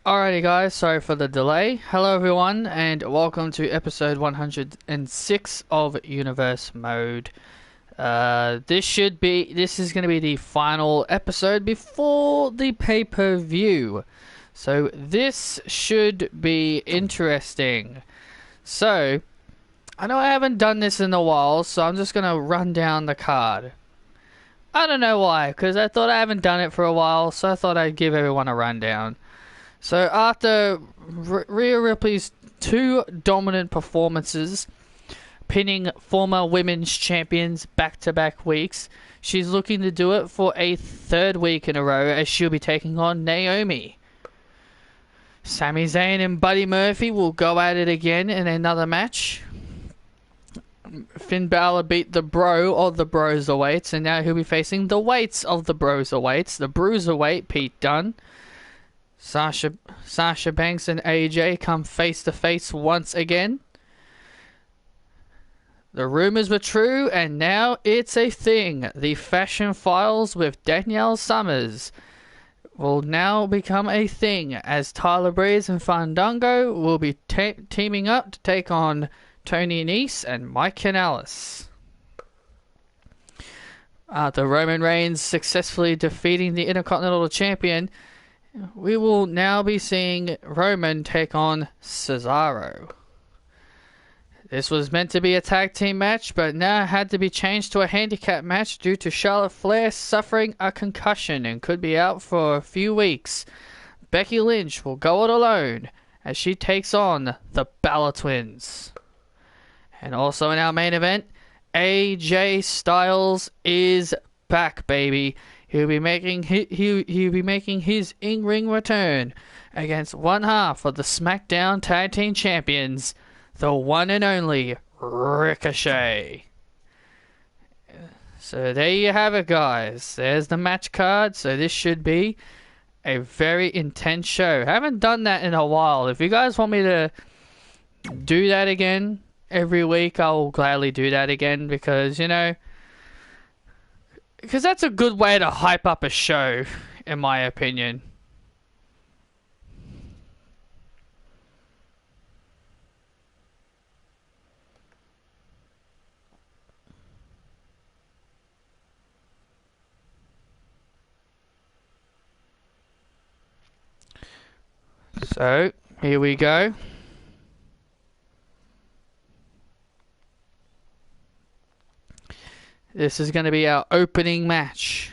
Alrighty guys, sorry for the delay. Hello everyone and welcome to episode 106 of Universe Mode. This is going to be the final episode before the pay-per-view. So this should be interesting. So, I know I haven't done this in a while, so I'm just going to run down the card. I don't know why, because I thought I haven't done it for a while, so I thought I'd give everyone a rundown. So after Rhea Ripley's two dominant performances, pinning former women's champions back-to-back weeks, she's looking to do it for a third week in a row as she'll be taking on Naomi. Sami Zayn and Buddy Murphy will go at it again in another match. Finn Balor beat the bro of the Broserweights, and now he'll be facing the weights of the Broserweights, the Bruiserweight Pete Dunne. Sasha Banks and AJ come face to face once again. The rumors were true and now it's a thing. The Fashion Files with Danielle Summers will now become a thing as Tyler Breeze and Fandango will be teaming up to take on Tony Nese and Mike Kanellis. After Roman Reigns successfully defeating the Intercontinental Champion, we will now be seeing Roman take on Cesaro. This was meant to be a tag team match, but now had to be changed to a handicap match due to Charlotte Flair suffering a concussion and could be out for a few weeks. Becky Lynch will go it alone as she takes on the BÁLOR twins. And also in our main event, AJ Styles is back, baby. He'll be making his in-ring return against one half of the SmackDown Tag Team Champions, the one and only Ricochet. So there you have it, guys. There's the match card. So this should be a very intense show. I haven't done that in a while. If you guys want me to do that again every week, I'll gladly do that again because, you know, because that's a good way to hype up a show, in my opinion. So, here we go. This is going to be our opening match.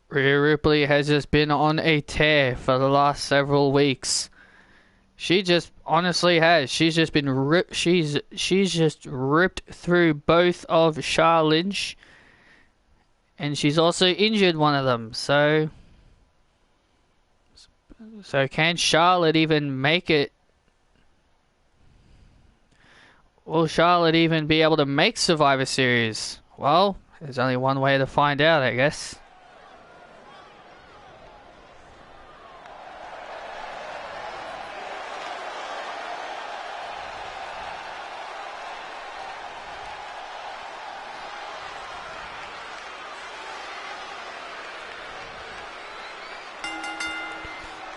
Rhea Ripley has just been on a tear for the last several weeks. She just honestly has. She's just been ripped. She's just ripped through both of Lynch. And she's also injured one of them, so can Charlotte even make it? Will Charlotte even be able to make Survivor Series? Well, there's only one way to find out, I guess.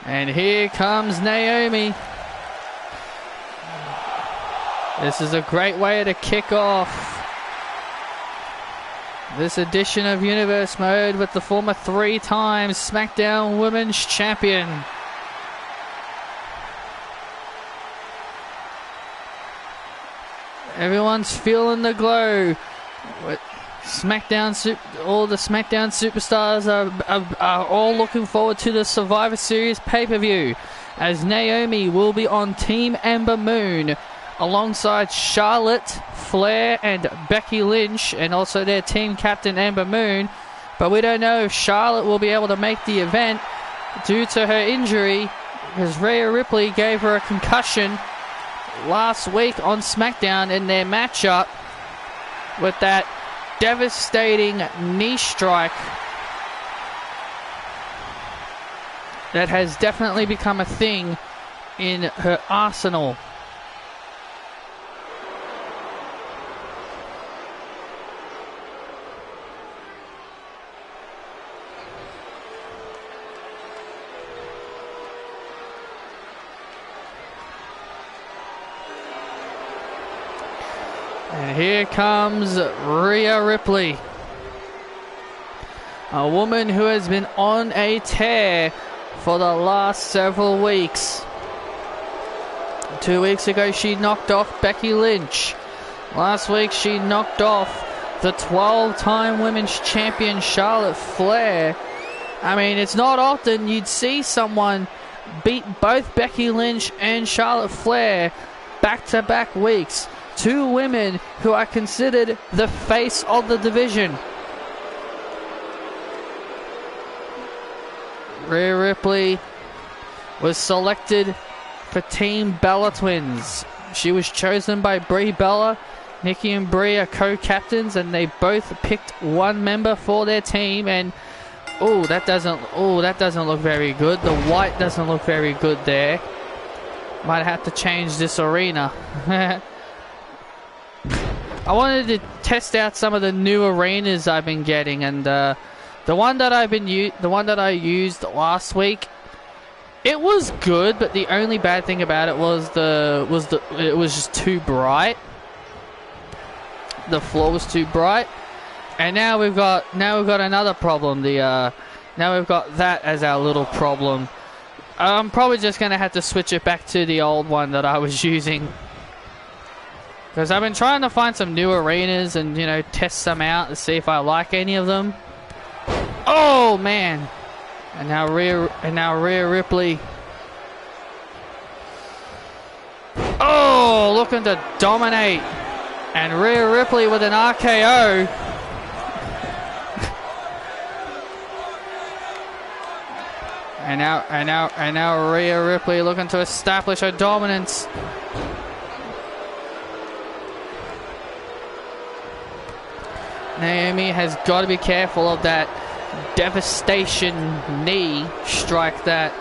And here comes Naomi. This is a great way to kick off this edition of Universe Mode with the former 3-time SmackDown Women's Champion. Everyone's feeling the glow. All the SmackDown superstars are all looking forward to the Survivor Series pay-per-view, as Naomi will be on Team Ember Moon alongside Charlotte, Flair and Becky Lynch, and also their team captain Ember Moon. But we don't know if Charlotte will be able to make the event due to her injury, because Rhea Ripley gave her a concussion last week on SmackDown in their matchup with that devastating knee strike that has definitely become a thing in her arsenal. And here comes Rhea Ripley, a woman who has been on a tear for the last several weeks. 2 weeks ago she knocked off Becky Lynch. Last week she knocked off the 12-time women's champion Charlotte Flair. I mean, it's not often you'd see someone beat both Becky Lynch and Charlotte Flair back-to-back weeks. Two women who are considered the face of the division. Rhea Ripley was selected for Team Bella Twins. She was chosen by Brie Bella. Nikki and Brie are co-captains, and they both picked one member for their team. And that doesn't look very good. The white doesn't look very good there. Might have to change this arena. I wanted to test out some of the new arenas I've been getting, and the one that I used last week, it was good, but the only bad thing about it was it was just too bright. The floor was too bright, and now we've got another problem. Now we've got that as our little problem. I'm probably just gonna have to switch it back to the old one that I was using. Because I've been trying to find some new arenas and, you know, test some out to see if I like any of them. Oh, man. And now Rhea Ripley. Oh, looking to dominate. And Rhea Ripley with an RKO. And now Rhea Ripley looking to establish her dominance. Naomi has got to be careful of that devastation knee strike that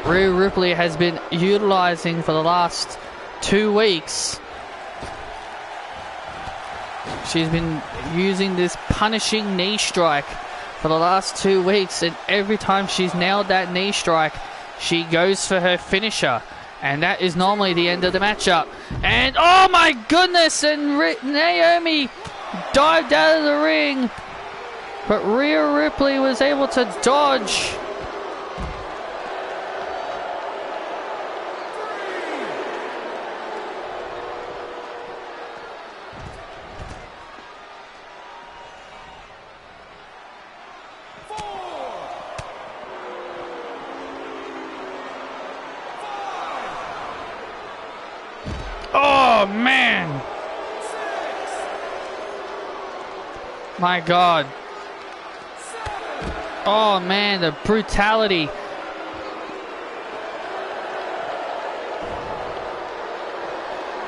Rhea Ripley has been utilizing for the last 2 weeks. She's been using this punishing knee strike for the last 2 weeks, and every time she's nailed that knee strike, she goes for her finisher. And that is normally the end of the matchup. And oh my goodness, and Naomi dived out of the ring, but Rhea Ripley was able to dodge. Oh man. My God. Oh man, the brutality.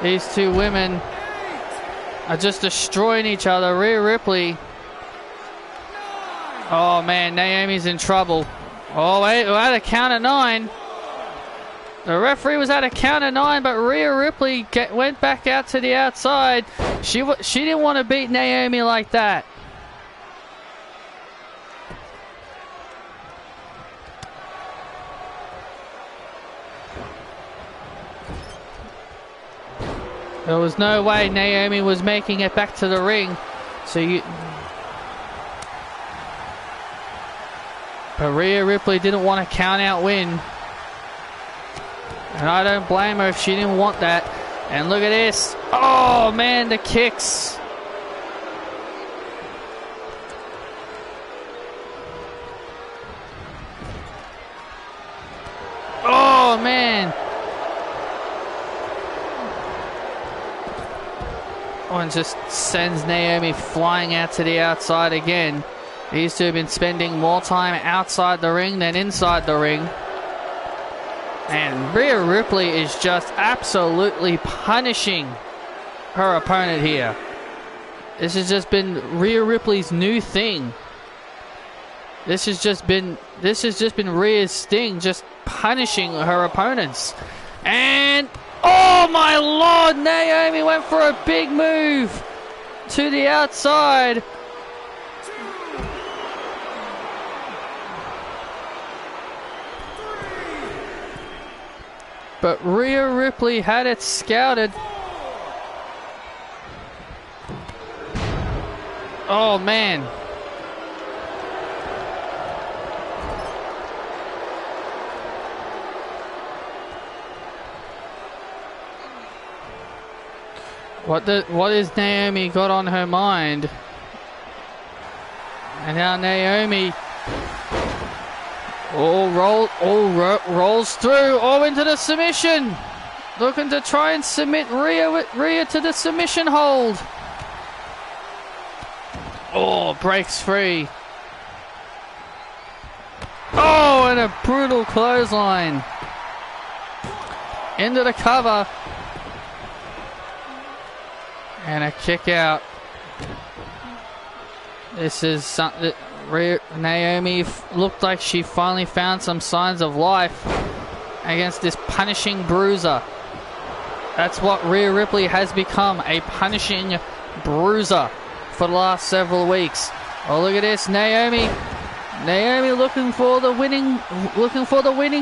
These two women are just destroying each other. Rhea Ripley. Oh man, Naomi's in trouble. Oh wait, we're at a count of 9. The referee was at a count of 9, but Rhea Ripley went back out to the outside. She didn't want to beat Naomi like that. There was no way Naomi was making it back to the ring. But Rhea Ripley didn't want a count out win. And I don't blame her if she didn't want that. And look at this. Oh man, the kicks. Oh man. Oh, and just sends Naomi flying out to the outside again. These two have been spending more time outside the ring than inside the ring. And Rhea Ripley is just absolutely punishing her opponent here. This has just been Rhea Ripley's new thing. This has just been Rhea's thing, just punishing her opponents. And, oh my lord, Naomi went for a big move to the outside. But Rhea Ripley had it scouted. Oh man. What is Naomi got on her mind? And now Naomi rolls through, into the submission. Looking to try and submit Rhea to the submission hold. Breaks free. And a brutal clothesline. Into the cover. And a kick out. This is something. Naomi looked like she finally found some signs of life against this punishing bruiser. That's what Rhea Ripley has become, a punishing bruiser for the last several weeks. Look at this, Naomi looking for the winning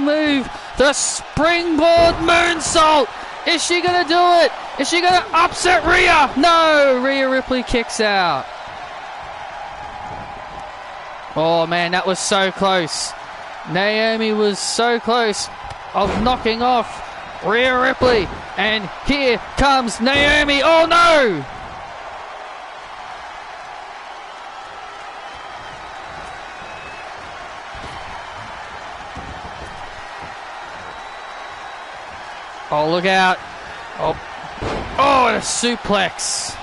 move. The springboard moonsault. Is she gonna do it? Is she gonna upset Rhea? No, Rhea Ripley kicks out. Oh man, that was so close. Naomi was so close of knocking off Rhea Ripley. And here comes Naomi. Oh no! Oh, look out. And a suplex.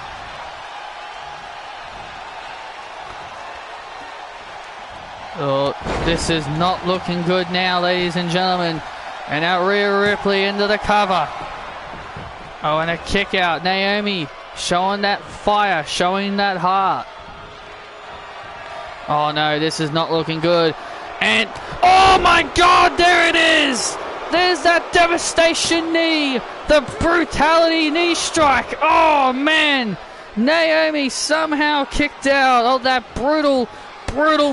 This is not looking good now, ladies and gentlemen. And now Rhea Ripley into the cover. And a kick out. Naomi showing that fire, showing that heart. Oh no, this is not looking good. And, oh my god, there it is! There's that devastation knee! The brutality knee strike! Oh man! Naomi somehow kicked out of that brutal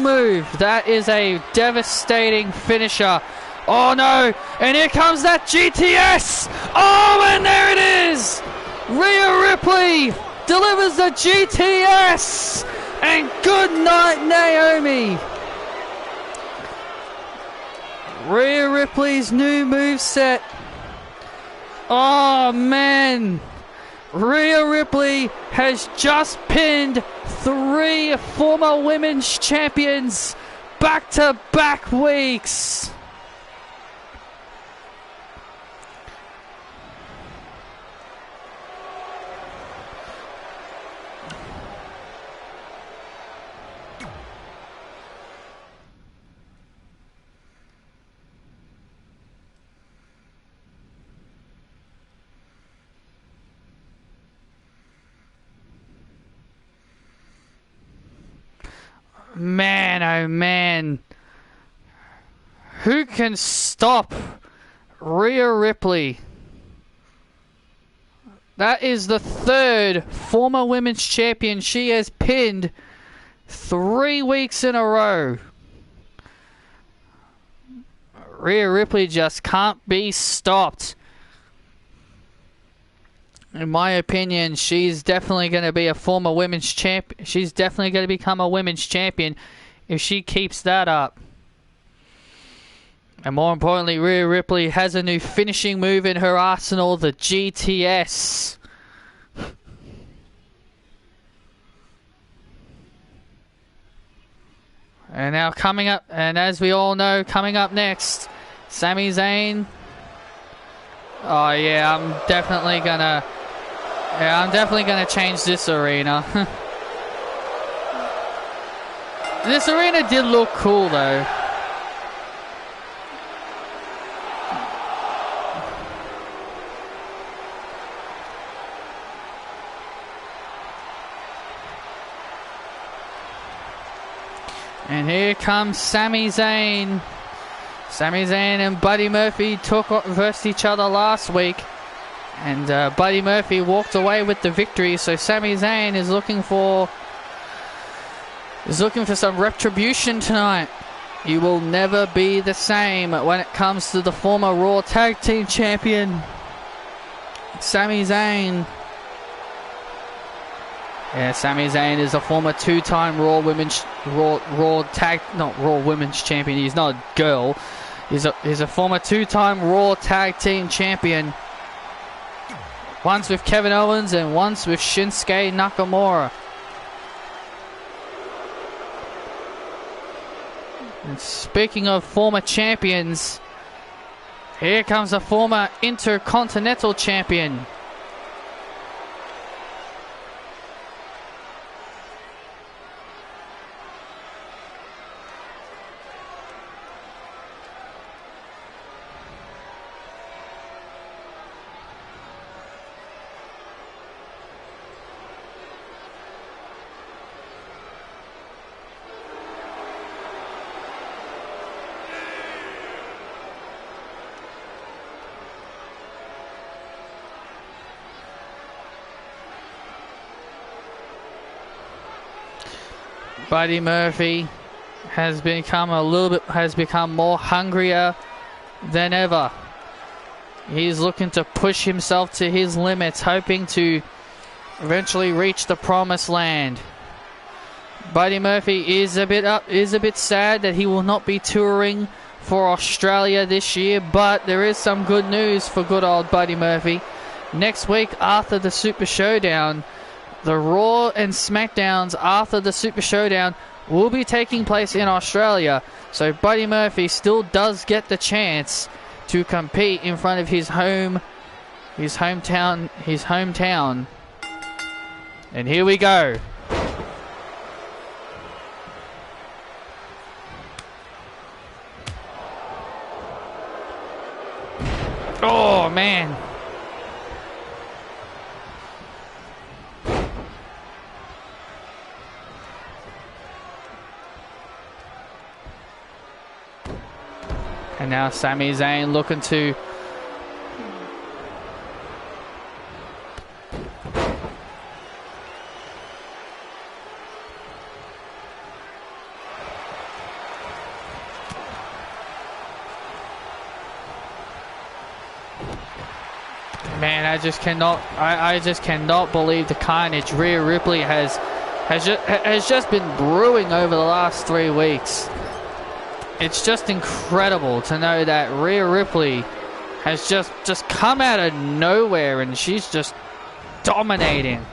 move. That is a devastating finisher. Oh no! And here comes that GTS! And there it is! Rhea Ripley delivers the GTS! And good night, Naomi! Rhea Ripley's new moveset. Oh man! Rhea Ripley has just pinned 3 former women's champions back-to-back weeks. Man, oh man. Who can stop Rhea Ripley? That is the 3rd former women's champion she has pinned 3 weeks in a row. Rhea Ripley just can't be stopped. In my opinion, she's definitely going to be a former women's champion. She's definitely going to become a women's champion if she keeps that up. And more importantly, Rhea Ripley has a new finishing move in her arsenal, the GTS. And now coming up, and as we all know, coming up next, Sami Zayn. Oh yeah, I'm definitely gonna change this arena. This arena did look cool though. And here comes Sami Zayn Sami Zayn and Buddy Murphy versed each other last week, and Buddy Murphy walked away with the victory. So Sami Zayn is looking for some retribution tonight. You will never be the same when it comes to the former Raw Tag Team Champion, Sami Zayn. Yeah, Sami Zayn is a former two-time Raw Women's Champion. He's not a girl. He's a former two-time Raw Tag Team Champion. Once with Kevin Owens and once with Shinsuke Nakamura. And speaking of former champions, here comes a former Intercontinental Champion. Buddy Murphy has become more hungrier than ever. He's looking to push himself to his limits, hoping to eventually reach the promised land. Buddy Murphy is a bit sad that he will not be touring for Australia this year, but there is some good news for good old Buddy Murphy. Next week after the Super Showdown, the Raw and SmackDowns after the Super Showdown will be taking place in Australia. So Buddy Murphy still does get the chance to compete in front of his hometown. And here we go. Oh man. And now Sami Zayn looking to man, I just cannot believe the carnage Rhea Ripley has just been brewing over the last 3 weeks. It's just incredible to know that Rhea Ripley has just come out of nowhere and she's just dominating.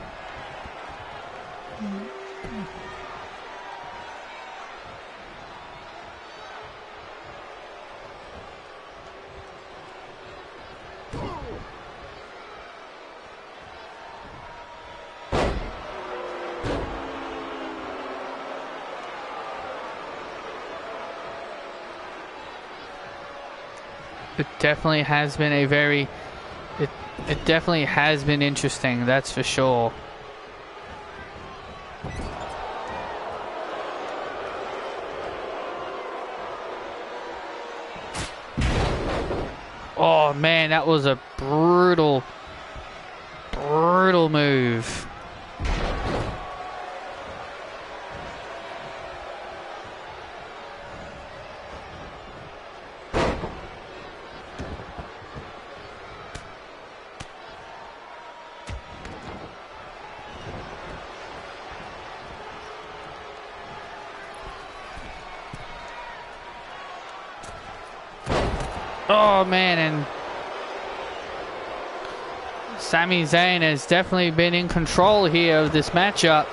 It definitely has been it definitely has been interesting, that's for sure. Oh man, that was a brutal move. Oh man, and Sami Zayn has definitely been in control here of this matchup.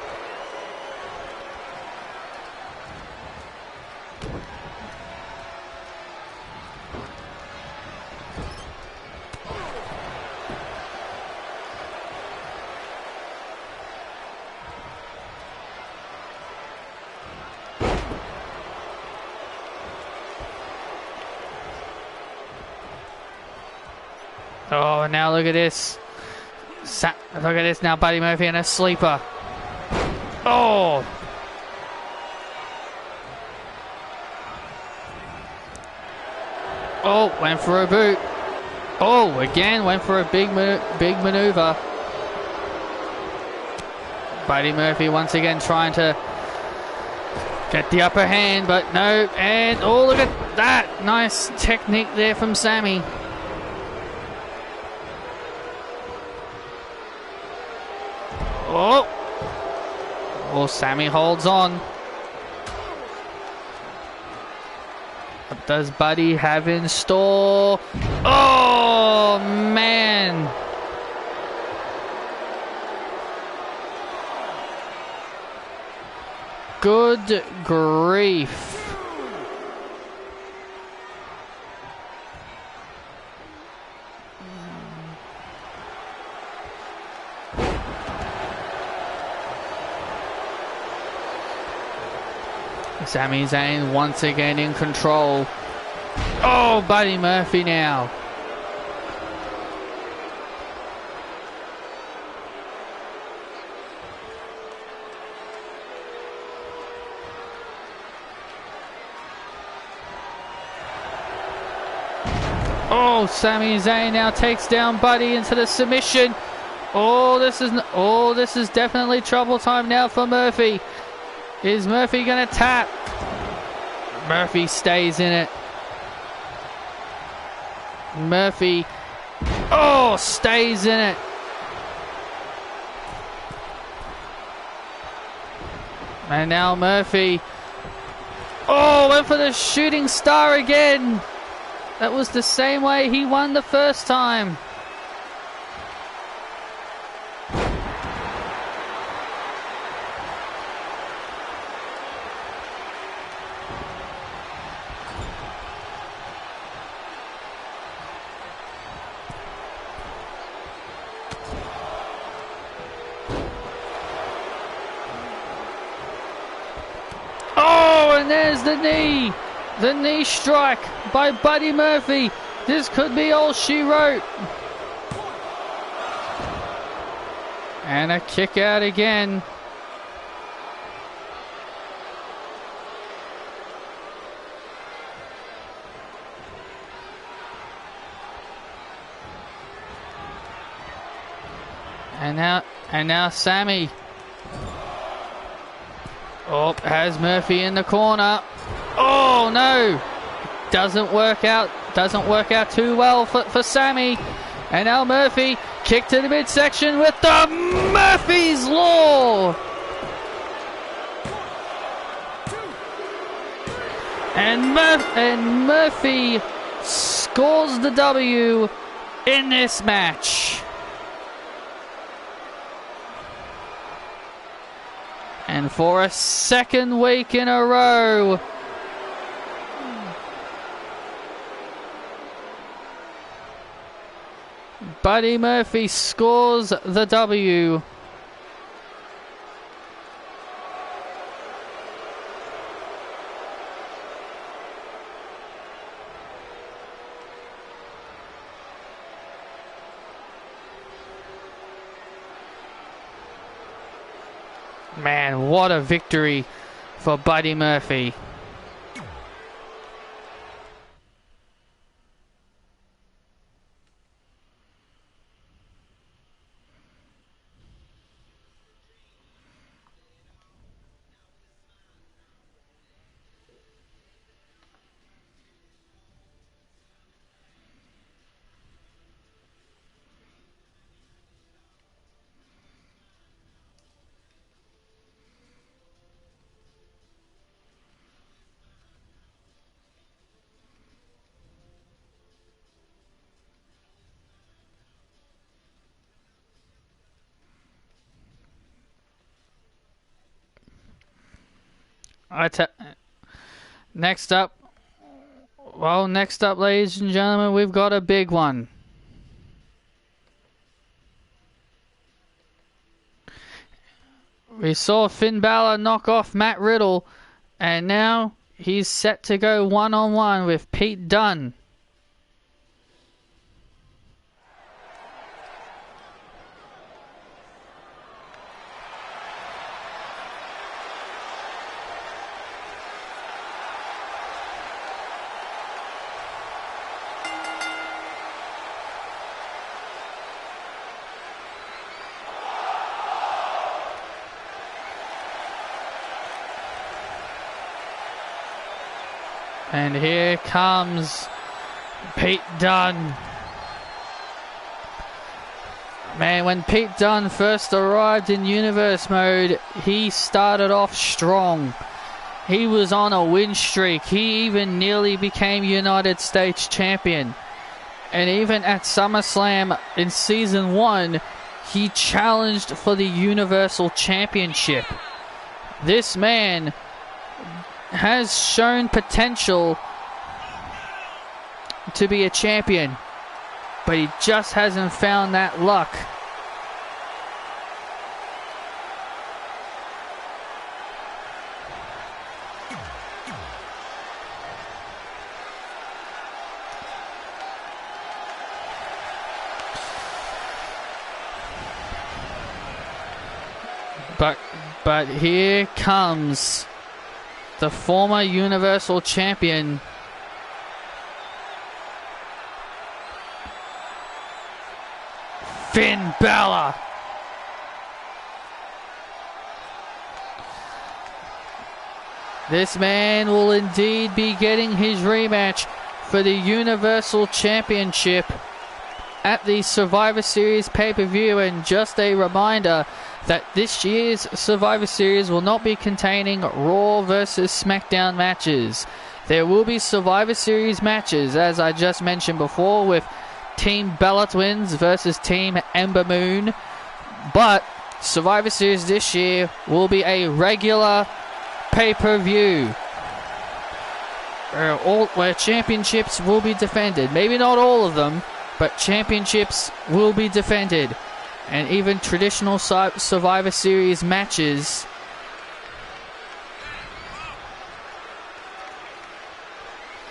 Oh, now look at this. Look at this now, Buddy Murphy and a sleeper. Oh! Oh, went for a boot. Oh, again went for a big maneuver. Buddy Murphy once again trying to get the upper hand, but no. And oh, look at that. Nice technique there from SAMI. Oh. Oh, SAMI holds on. What does Buddy have in store? Oh, man. Good grief. Sami Zayn once again in control. Oh, Buddy Murphy now. Oh, Sami Zayn now takes down Buddy into the submission. Oh, this is definitely trouble time now for Murphy. Is Murphy gonna tap? Murphy stays in it. Murphy, oh, stays in it. And now Murphy, oh, went for the shooting star again. That was the same way he won the first time. And there's the knee strike by Buddy Murphy. This could be all she wrote. And a kick out again. And now Sami. Oh, has Murphy in the corner. Oh no! Doesn't work out too well for Sami. And now Murphy kick to the midsection with the Murphy's Law. And Murphy scores the W in this match. And for a second week in a row, Buddy Murphy scores the W. Man, what a victory for Buddy Murphy. Next up, ladies and gentlemen, we've got a big one. We saw Finn Balor knock off Matt Riddle, and now he's set to go one-on-one with Pete Dunne. And here comes Pete Dunne. Man, when Pete Dunne first arrived in Universe Mode, he started off strong. He was on a win streak. He even nearly became United States Champion. And even at SummerSlam in Season 1, he challenged for the Universal Championship. This man has shown potential to be a champion, but he just hasn't found that luck. But here comes the former Universal Champion, Finn Balor. This man will indeed be getting his rematch for the Universal Championship at the Survivor Series pay-per-view. And just a reminder that this year's Survivor Series will not be containing Raw versus SmackDown matches. There will be Survivor Series matches, as I just mentioned before, with Team Bella Twins versus Team Ember Moon. But Survivor Series this year will be a regular pay-per-view where championships will be defended. Maybe not all of them, but championships will be defended. And even traditional Survivor Series matches.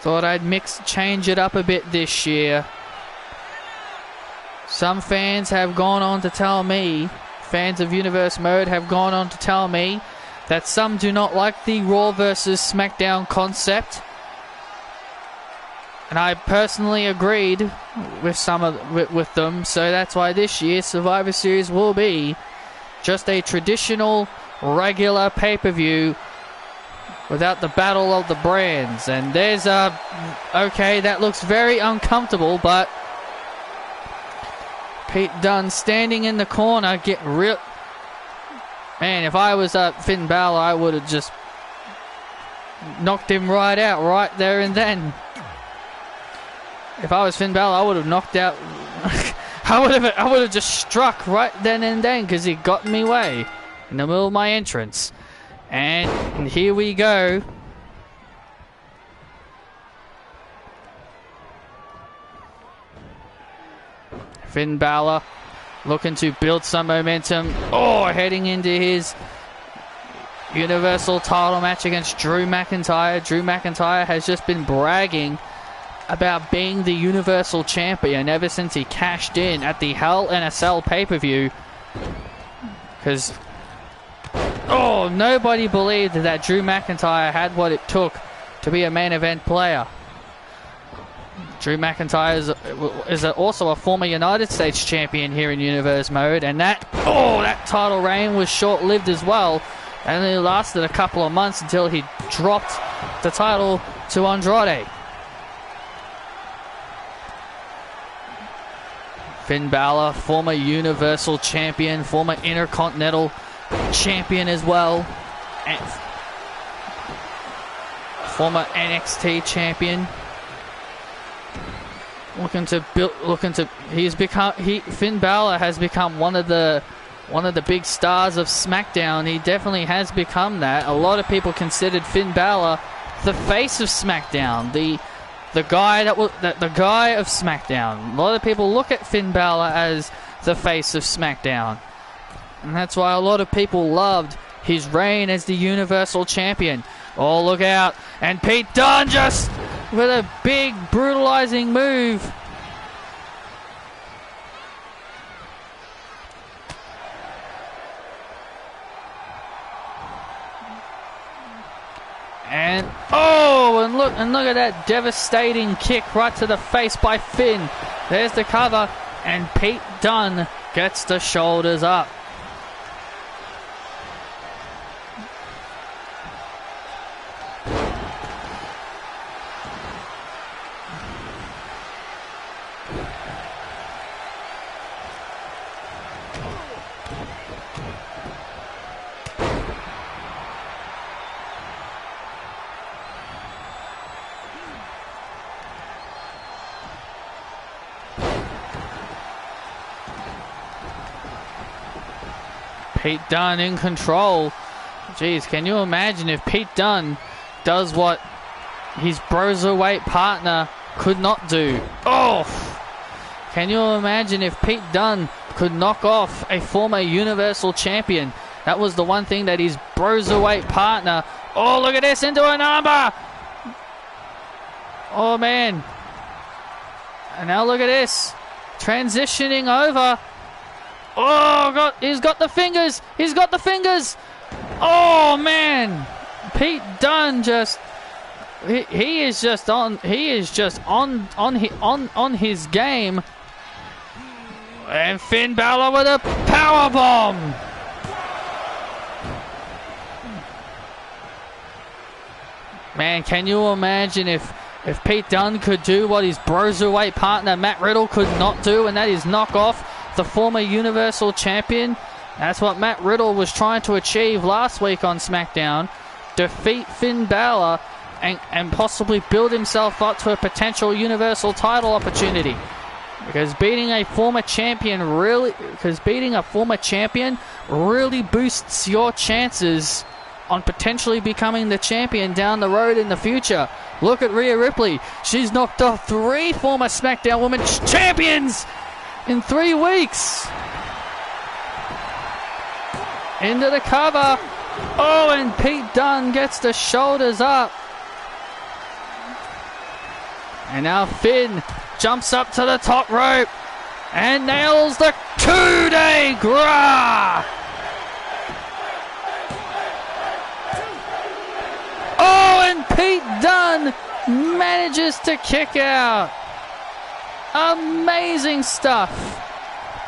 Thought I'd change it up a bit this year. Some fans have gone on to tell me, fans of Universe Mode have gone on to tell me, that some do not like the Raw versus SmackDown concept. And I personally agreed with with them, so that's why this year Survivor Series will be just a traditional, regular pay-per-view without the battle of the brands. And there's okay, that looks very uncomfortable, but Pete Dunne standing in the corner, get real. Man, if I was Finn Balor, I would have just knocked him right out right there and then. If I was Finn Balor, I would have knocked out. I would have just struck right then and then, because he got in my way in the middle of my entrance. And here we go. Finn Balor looking to build some momentum. Oh, heading into his Universal title match against Drew McIntyre. Drew McIntyre has just been bragging about being the Universal Champion ever since he cashed in at the Hell in a Cell pay-per-view. Because, oh, nobody believed that Drew McIntyre had what it took to be a main event player. Drew McIntyre is also a former United States Champion here in Universe Mode, and that title reign was short-lived as well. It only lasted a couple of months until he dropped the title to Andrade. Finn Balor, former Universal Champion, former Intercontinental Champion as well, and former NXT Champion. Finn Balor has become one of the big stars of SmackDown. He definitely has become that. A lot of people considered Finn Balor the face of SmackDown, the guy of SmackDown. A lot of people look at Finn Balor as the face of SmackDown, and that's why a lot of people loved his reign as the Universal Champion. Oh, look out! And Pete Dunne just with a big brutalizing move. And look at that devastating kick right to the face by Finn. There's the cover, and Pete Dunne gets the shoulders up. Pete Dunne in control. Jeez, can you imagine if Pete Dunne does what his Broserweight partner could not do? Oh! Can you imagine if Pete Dunne could knock off a former Universal Champion? That was the one thing that his Broserweight partner... Oh, look at this, into an armbar! Oh, man. And now look at this. Transitioning over. Oh, God, he's got the fingers. He's got the fingers. Oh, man. Pete Dunne just... He is just on his game. And Finn Balor with a powerbomb. Man, can you imagine if Pete Dunne could do what his Broserweight partner Matt Riddle could not do, and that is knock off the former Universal Champion? That's what Matt Riddle was trying to achieve last week on SmackDown. Defeat Finn Balor and possibly build himself up to a potential Universal title opportunity. Because beating a former champion really boosts your chances on potentially becoming the champion down the road in the future. Look at Rhea Ripley. She's knocked off 3 former SmackDown Women's Champions in 3 weeks. Into the cover. Oh, and Pete Dunne gets the shoulders up. And now Finn jumps up to the top rope and nails the coup de grace. Oh, and Pete Dunne manages to kick out. Amazing stuff.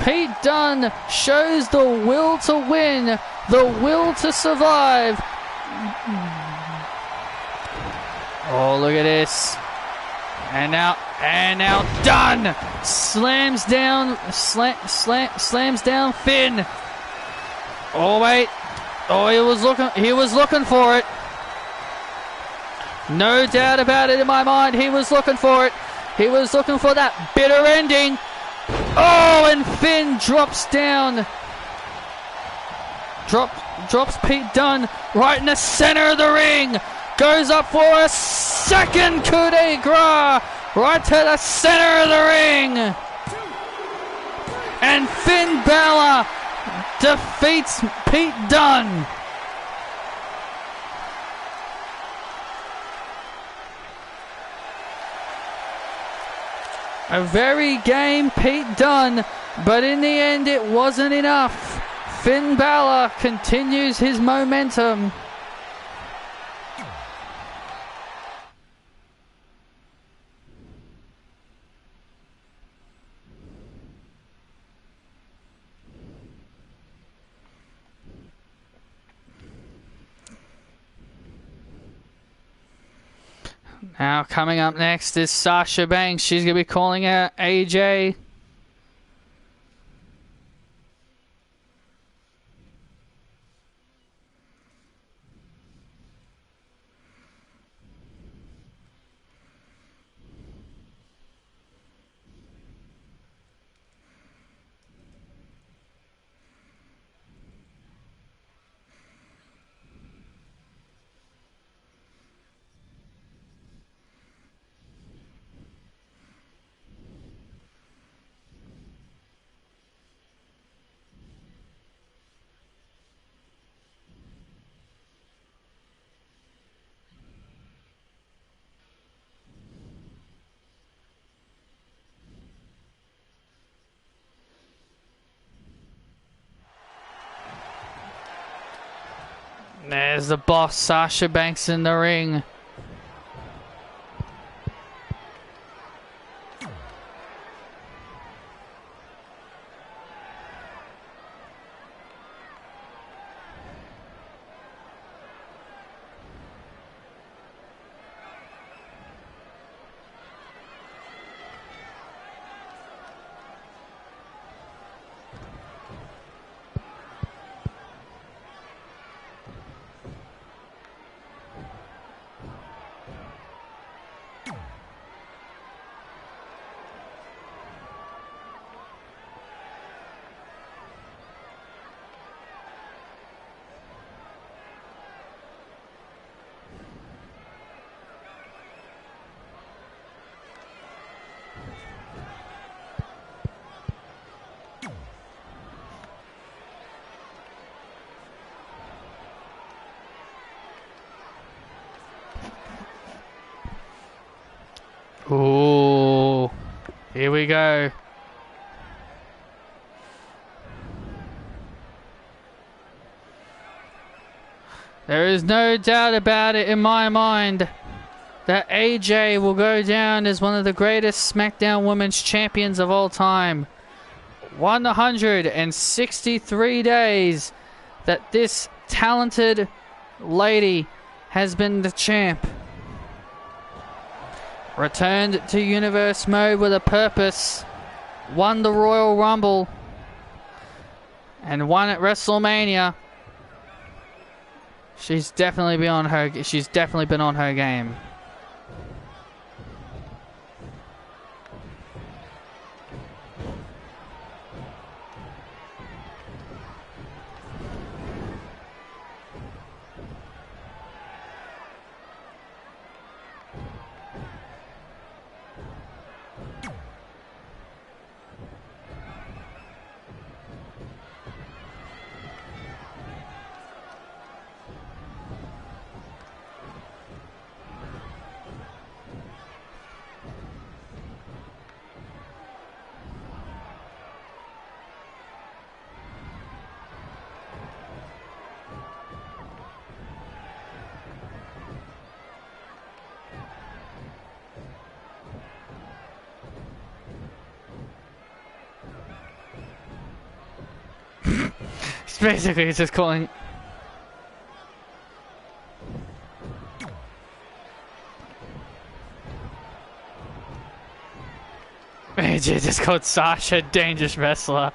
Pete Dunne shows the will to win, the will to survive. Oh, look at this. And now Dunne slams down Finn. Oh wait. Oh, he was looking for it. No doubt about it in my mind. He was looking for it. He was looking for that bitter ending. Oh, and Finn drops down. Drops Pete Dunne right in the center of the ring. Goes up for a second coup de grace. Right to the center of the ring. And Finn Balor defeats Pete Dunne. A very game Pete Dunne, but in the end it wasn't enough. Finn Balor continues his momentum. Now coming up next is Sasha Banks. She's going to be calling out AJ. There's the boss, Sasha Banks, in the ring. Ooh, here we go. There is no doubt about it in my mind that AJ will go down as one of the greatest SmackDown Women's Champions of all time. 163 days that this talented lady has been the champ. Returned to Universe mode with a purpose. Won the Royal Rumble. And won at WrestleMania. She's definitely been on her game. Basically, it's just calling. AJ just called Sasha dangerous wrestler.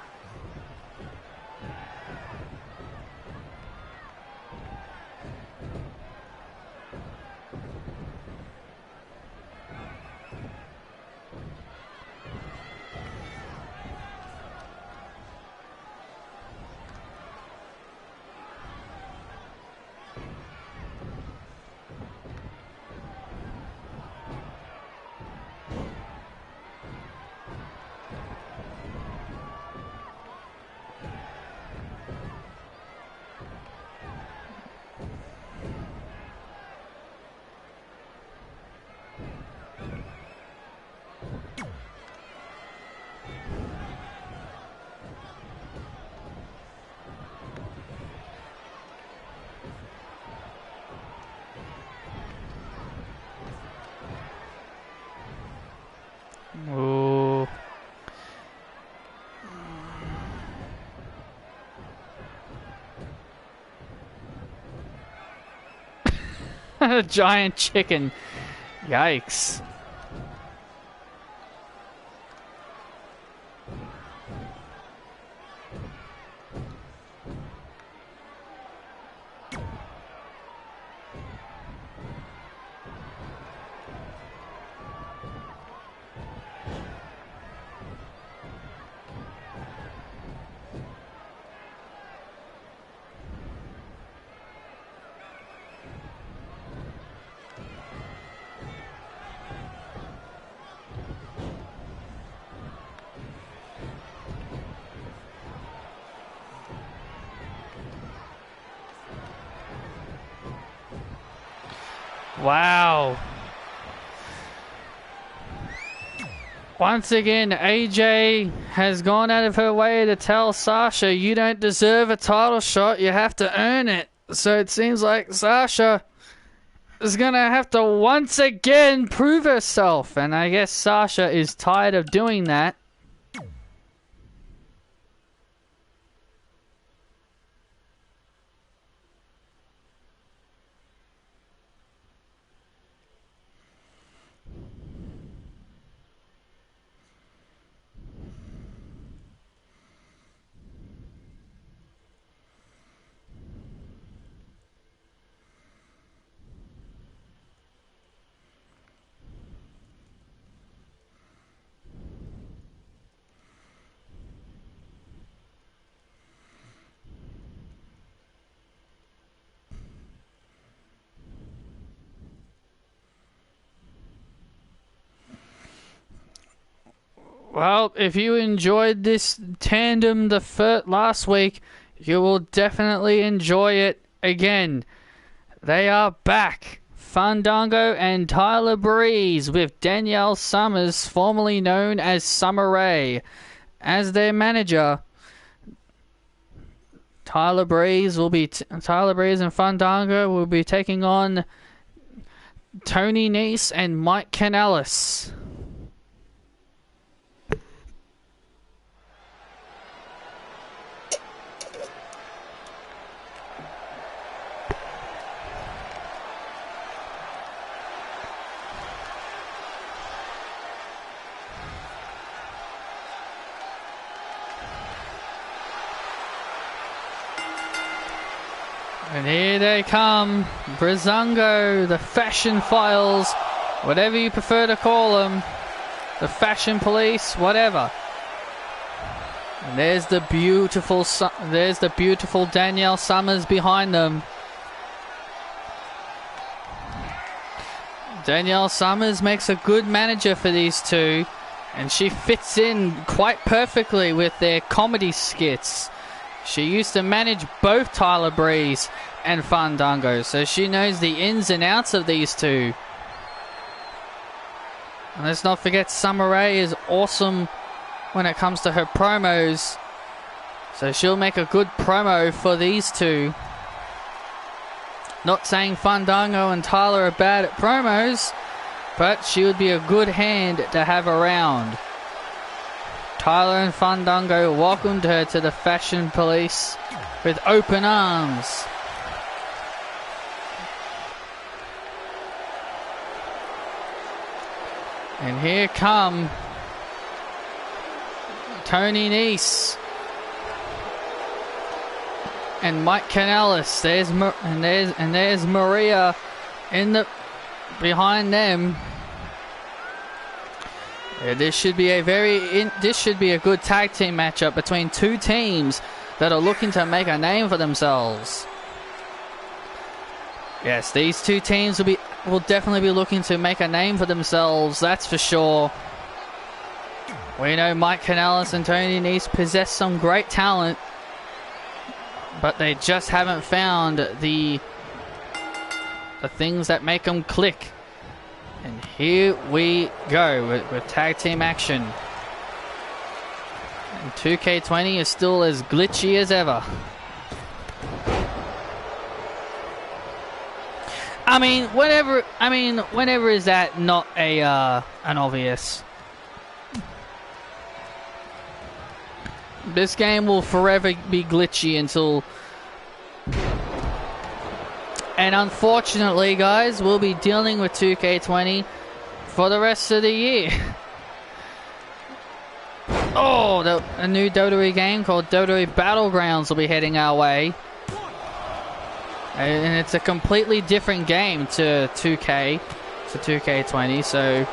Ooh. A giant chicken. Yikes. Wow. Once again, AJ has gone out of her way to tell Sasha, you don't deserve a title shot, you have to earn it. So it seems like Sasha is going to have to once again prove herself. And I guess Sasha is tired of doing that. Well, if you enjoyed this tandem last week, you will definitely enjoy it again. They are back Fandango and Tyler Breeze, with Danielle Summers, formerly known as Summer Rae, as their manager. Tyler Breeze and Fandango will be taking on Tony Nese and Mike Kanellis. And here they come, Brazungo, the Fashion Files, whatever you prefer to call them, the Fashion Police, whatever. And there's the beautiful Danielle Summers behind them. Danielle Summers makes a good manager for these two, and she fits in quite perfectly with their comedy skits. She used to manage both Tyler Breeze and Fandango, so she knows the ins and outs of these two. And let's not forget, Summer Rae is awesome when it comes to her promos, so she'll make a good promo for these two. Not saying Fandango and Tyler are bad at promos, but she would be a good hand to have around. Tyler and Fandango welcomed her to the Fashion Police with open arms. And here come Tony Nese and Mike Kanellis. There's Maria behind them. Yeah, this should be a good tag team matchup between two teams that are looking to make a name for themselves. Yes, these two teams will definitely be looking to make a name for themselves, that's for sure. We know Mike Kanellis and Tony Nese possess some great talent, but they just haven't found the things that make them click. And here we go with tag team action. And 2K20 is still as glitchy as ever. Whenever is that not an obvious? This game will forever be glitchy until... And unfortunately, guys, we'll be dealing with 2K20 for the rest of the year. Oh, a new WWE game called WWE Battlegrounds will be heading our way. And it's a completely different game to 2K20, so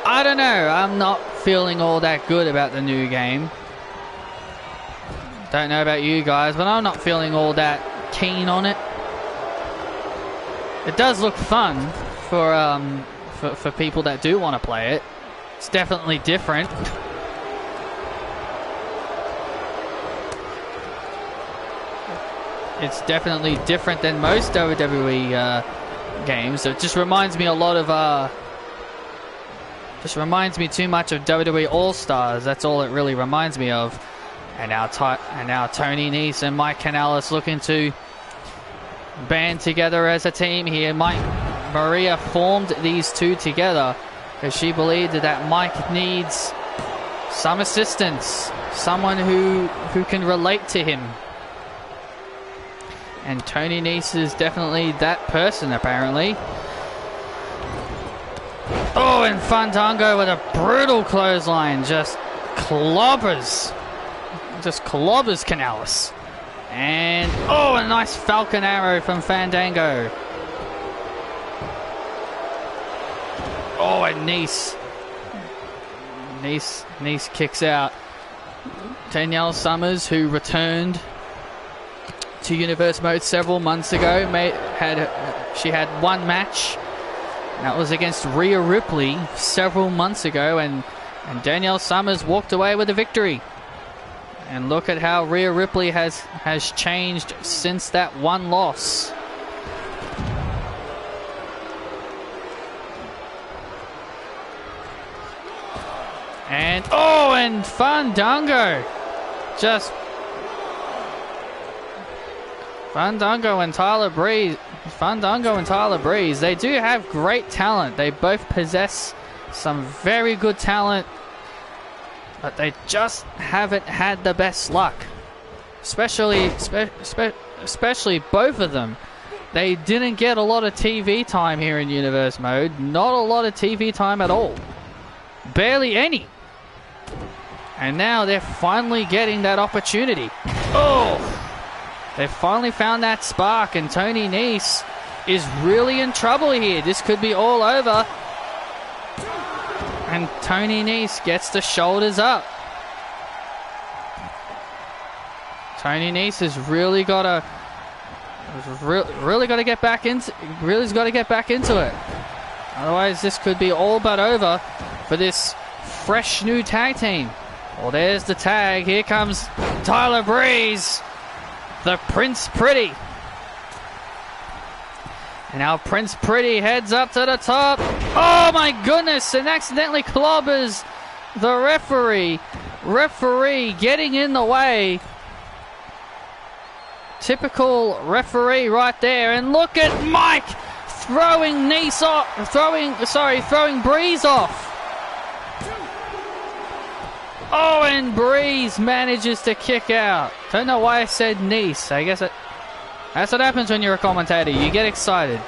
I don't know. I'm not feeling all that good about the new game. Don't know about you guys, but I'm not feeling all that keen on it. It does look fun for people that do want to play it. It's definitely different. It's definitely different than most WWE games. It just reminds me a lot of just reminds me too much of WWE All Stars. That's all it really reminds me of. And now Tony Nese and Mike Kanellis looking to band together as a team here. Maria formed these two together because she believed that Mike needs some assistance, someone who can relate to him. And Tony Nese is definitely that person, apparently. Oh, and Fandango with a brutal clothesline, just clobbers Kanellis. And, oh, a nice Falcon Arrow from Fandango. Oh, and Nese kicks out. Danielle Summers, who returned to Universe Mode several months ago, she had one match. And that was against Rhea Ripley several months ago, and Danielle Summers walked away with a victory. And look at how Rhea Ripley has changed since that one loss. And, oh, and Fandango. Just... Fandango and Tyler Breeze. Fandango and Tyler Breeze. They do have great talent. They both possess some very good talent. But they just haven't had the best luck. Especially both of them. They didn't get a lot of TV time here in Universe Mode. Not a lot of TV time at all. Barely any. And now they're finally getting that opportunity. Oh! They finally found that spark, and Tony Nese is really in trouble here. This could be all over. And Tony Nese gets the shoulders up. Tony Nese has really got to get back into it. Otherwise, this could be all but over for this fresh new tag team. Well, there's the tag. Here comes Tyler Breeze, the Prince Pretty. And now Prince Pretty heads up to the top. Oh my goodness, and accidentally clobbers the referee. Referee getting in the way. Typical referee right there. And look at Mike throwing Breeze off. Oh, and Breeze manages to kick out. Don't know why I said Nese. I guess that's what happens when you're a commentator. You get excited.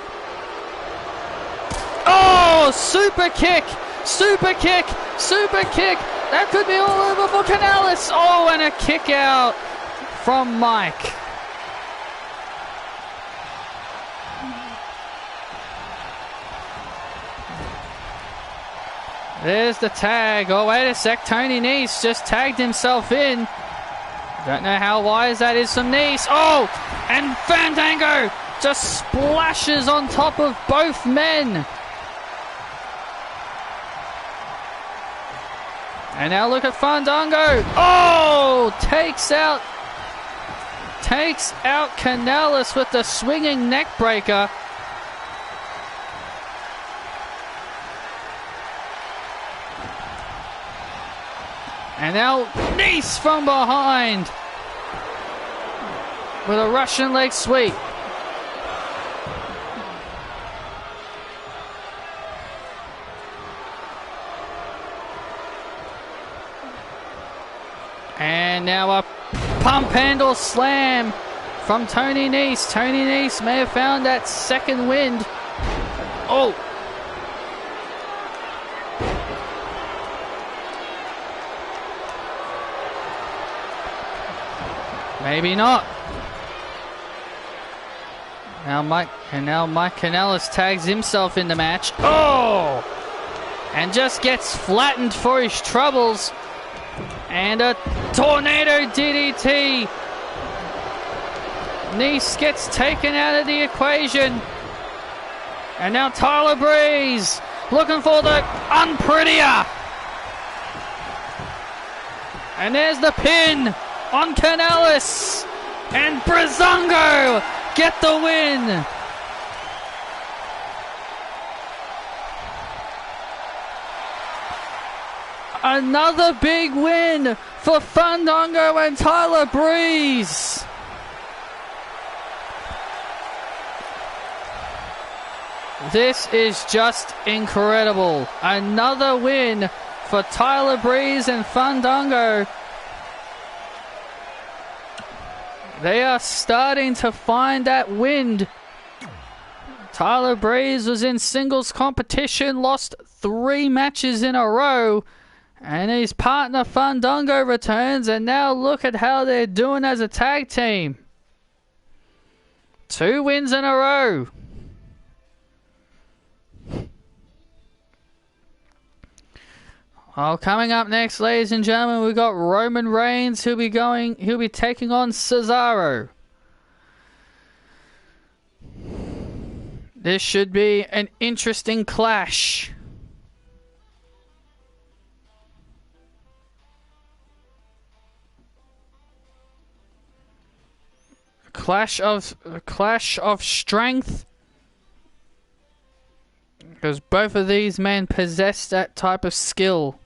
Oh, super kick! Super kick! Super kick! That could be all over for Canales. Oh, and a kick out from Mike. There's the tag. Oh, wait a sec. Tony Nese just tagged himself in. Don't know how wise that is from Nese. Oh, and Fandango just splashes on top of both men. And now look at Fandango. Oh, takes out Canales with the swinging neck breaker. And now Nese from behind with a Russian leg sweep. And now a pump handle slam from Tony Nese. Tony Nese may have found that second wind. Oh! Maybe not. Now Mike Canales tags himself in the match. Oh! And just gets flattened for his troubles. And a tornado DDT. Nese gets taken out of the equation. And now Tyler Breeze looking for the unprettier. And there's the pin on Canales. And Breezango get the win. Another big win for Fandango and Tyler Breeze. This is just incredible. Another win for Tyler Breeze and Fandango. They are starting to find that wind. Tyler Breeze was in singles competition, lost 3 matches in a row. And his partner Fandango returns, and now look at how they're doing as a tag team. 2 wins in a row. Oh, coming up next, ladies and gentlemen, we've got Roman Reigns who'll be taking on Cesaro. This should be an interesting clash. Clash of strength, because both of these men possess that type of skill.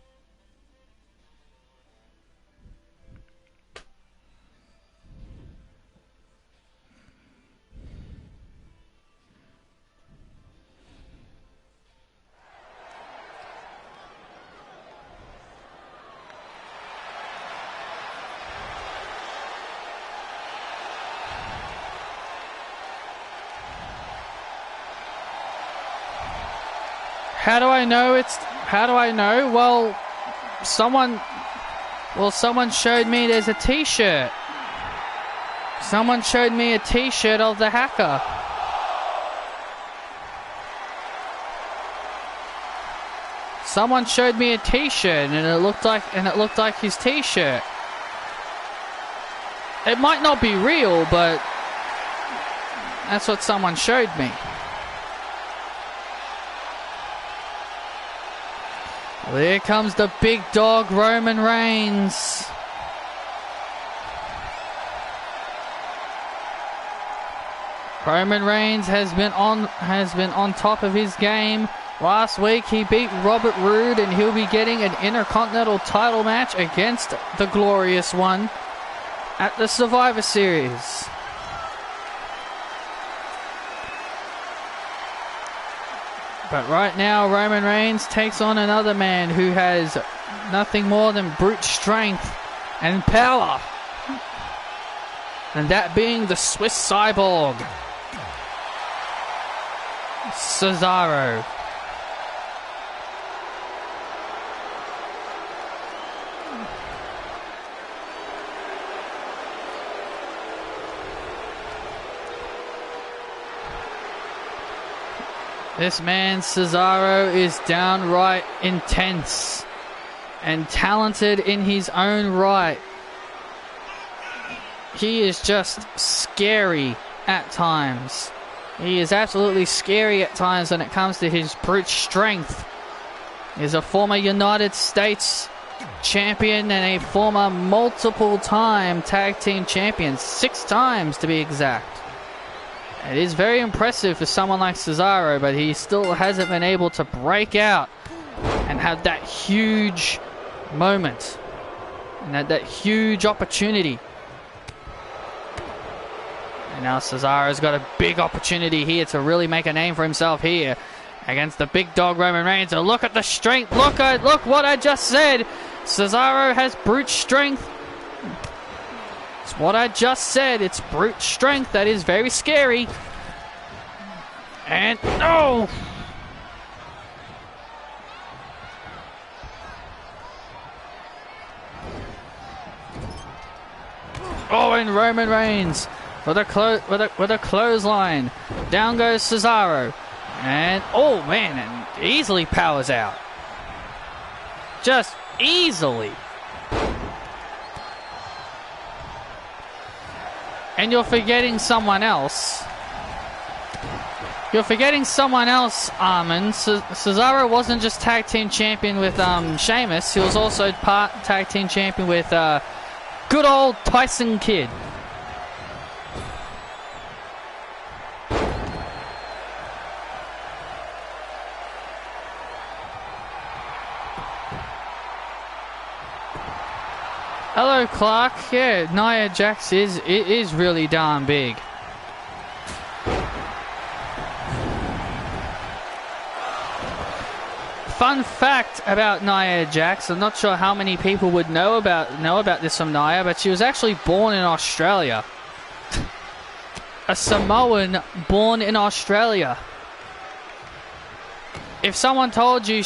How do I know it's... How do I know? Well, someone showed me there's a t-shirt. Someone showed me a t-shirt of the hacker. Someone showed me a t-shirt and it looked like his t-shirt. It might not be real, but that's what someone showed me. Well, here comes the big dog, Roman Reigns. Roman Reigns has been on top of his game. Last week he beat Robert Roode and he'll be getting an Intercontinental title match against the Glorious One at the Survivor Series. But right now Roman Reigns takes on another man who has nothing more than brute strength and power. And that being the Swiss Cyborg, Cesaro. This man, Cesaro, is downright intense and talented in his own right. He is just scary at times. He is absolutely scary at times when it comes to his brute strength. He's a former United States champion and a former multiple-time tag team champion. 6 times to be exact. It is very impressive for someone like Cesaro, but he still hasn't been able to break out and have that huge moment and have that huge opportunity. And now Cesaro's got a big opportunity here to really make a name for himself here against the big dog Roman Reigns. And look at the strength. Look what I just said. Cesaro has brute strength. It's what I just said. It's brute strength. That is very scary. And oh! Oh, and Roman Reigns with a clothesline. Down goes Cesaro. And oh man, and easily powers out. Just easily. And you're forgetting someone else. You're forgetting someone else, Armin. Cesaro wasn't just tag team champion with Sheamus. He was also part tag team champion with good old Tyson Kidd. Hello, Clark. Yeah, Nia Jax is really darn big. Fun fact about Nia Jax, I'm not sure how many people would know about this from Nia, but she was actually born in Australia. A Samoan born in Australia. If someone told you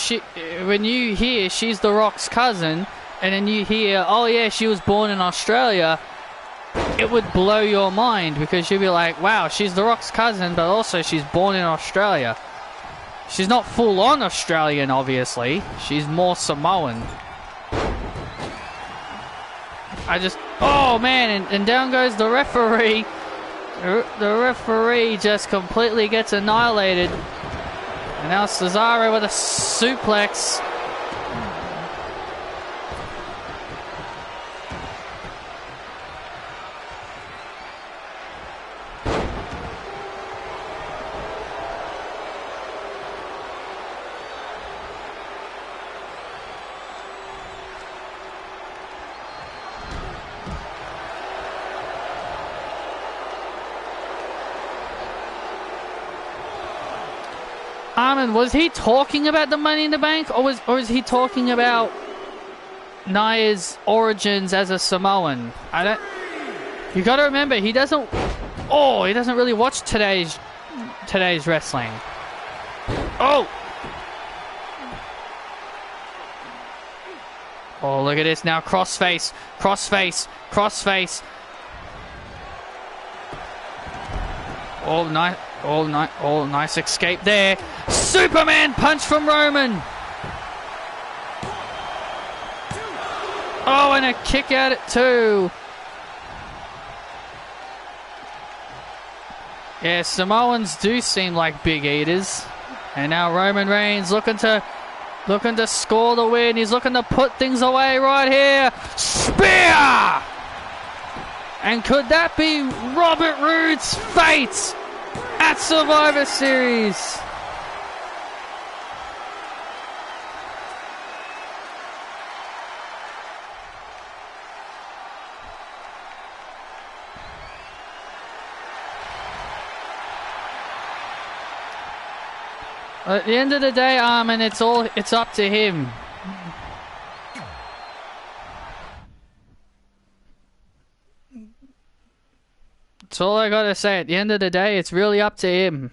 when you hear she's The Rock's cousin, and then you hear, oh yeah, she was born in Australia, it would blow your mind because you'd be like, wow, she's The Rock's cousin, but also she's born in Australia. She's not full-on Australian, obviously. She's more Samoan. Oh man, and down goes the referee. The referee just completely gets annihilated. And now Cesaro with a suplex. Armin, was he talking about the Money in the Bank, or is he talking about Nia's origins as a Samoan? You got to remember, he doesn't really watch today's wrestling. Oh, Oh, look at this now. Crossface. Crossface. Crossface. Oh, nice. Oh, nice escape there. Superman punch from Roman. Oh, and a kick out at 2. Yeah, Samoans do seem like big eaters. And now Roman Reigns looking to score the win. He's looking to put things away right here. Spear! And could that be Robert Roode's fate at Survivor Series? At the end of the day, Armin, it's up to him. That's all I gotta say. At the end of the day, it's really up to him.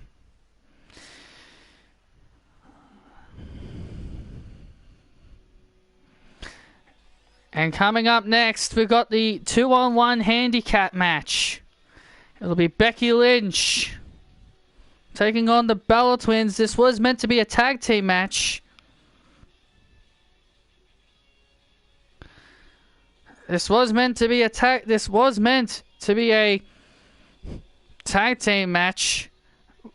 And coming up next, we've got the 2-on-1 handicap match. It'll be Becky Lynch taking on the BÁLOR twins. This was meant to be a tag team match. This was meant to be a tag team match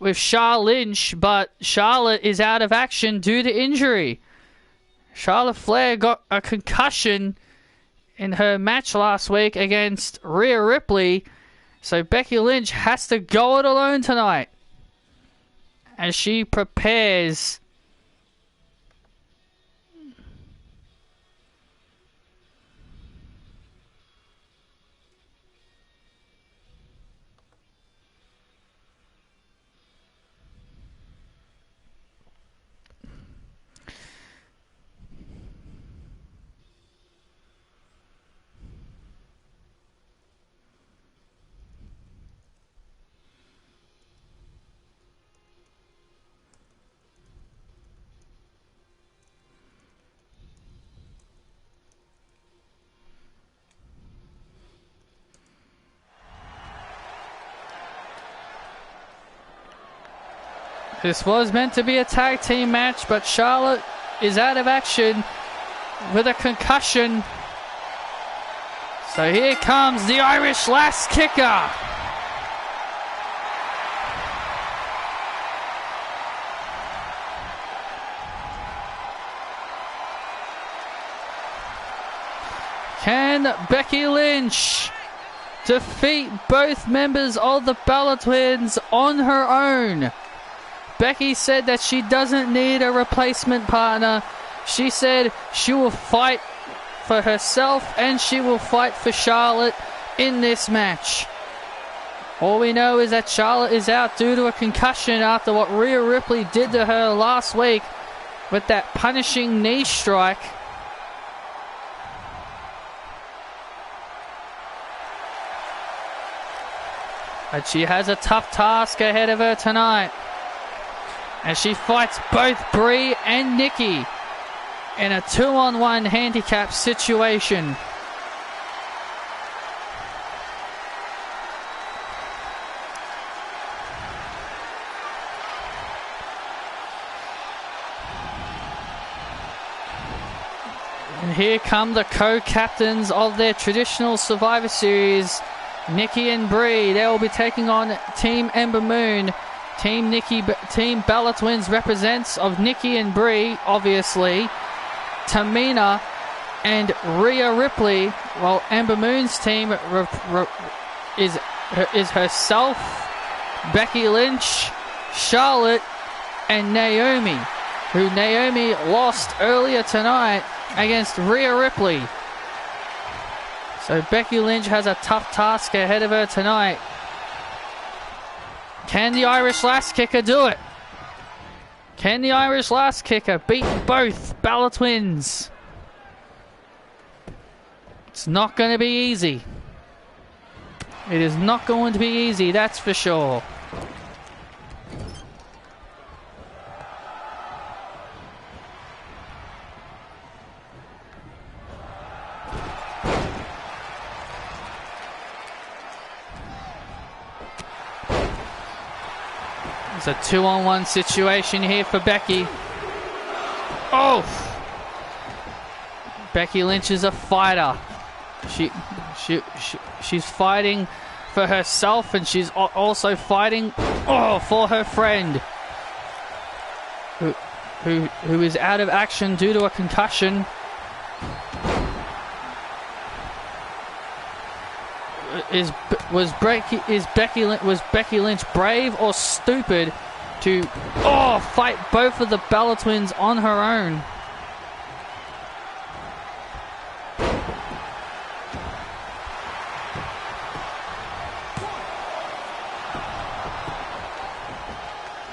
with Lynch, but Charlotte is out of action due to injury. Charlotte Flair got a concussion in her match last week against Rhea Ripley, so Becky Lynch has to go it alone tonight as she prepares. This was meant to be a tag team match, but Charlotte is out of action with a concussion. So here comes the Irish Lass Kicker. Can Becky Lynch defeat both members of the BÁLOR twins on her own? Becky said that she doesn't need a replacement partner. She said she will fight for herself and she will fight for Charlotte in this match. All we know is that Charlotte is out due to a concussion after what Rhea Ripley did to her last week with that punishing knee strike. But she has a tough task ahead of her tonight as she fights both Brie and Nikki in a 2-on-1 handicap situation. And here come the co-captains of their traditional Survivor Series, Nikki and Brie. They will be taking on Team Ember Moon. Team BÁLOR Twins represents of Nikki and Brie, obviously, Tamina and Rhea Ripley, while Ember Moon's team is herself, Becky Lynch, Charlotte, and Naomi, who Naomi lost earlier tonight against Rhea Ripley. So Becky Lynch has a tough task ahead of her tonight. Can the Irish Lass Kicker do it? Can the Irish Lass Kicker beat both BÁLOR twins? It's not going to be easy. It is not going to be easy, that's for sure. It's a 2-on-1 situation here for Becky. Oh! Becky Lynch is a fighter. She's fighting for herself, and she's also fighting for her friend, who is out of action due to a concussion. Was Becky Lynch brave or stupid to fight both of the Bella twins on her own?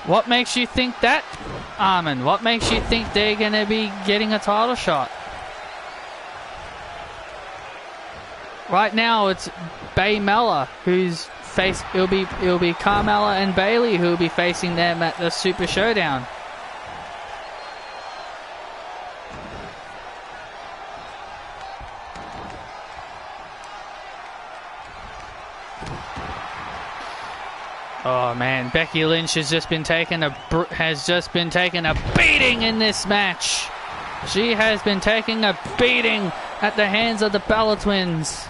What makes you think that, Armin? What makes you think they're going to be getting a title shot? Right now, it's Baymella it'll be Carmella and Bayley who will be facing them at the Super Showdown. Oh man, Becky Lynch has just been taking a beating in this match. She has been taking a beating at the hands of the Bella twins.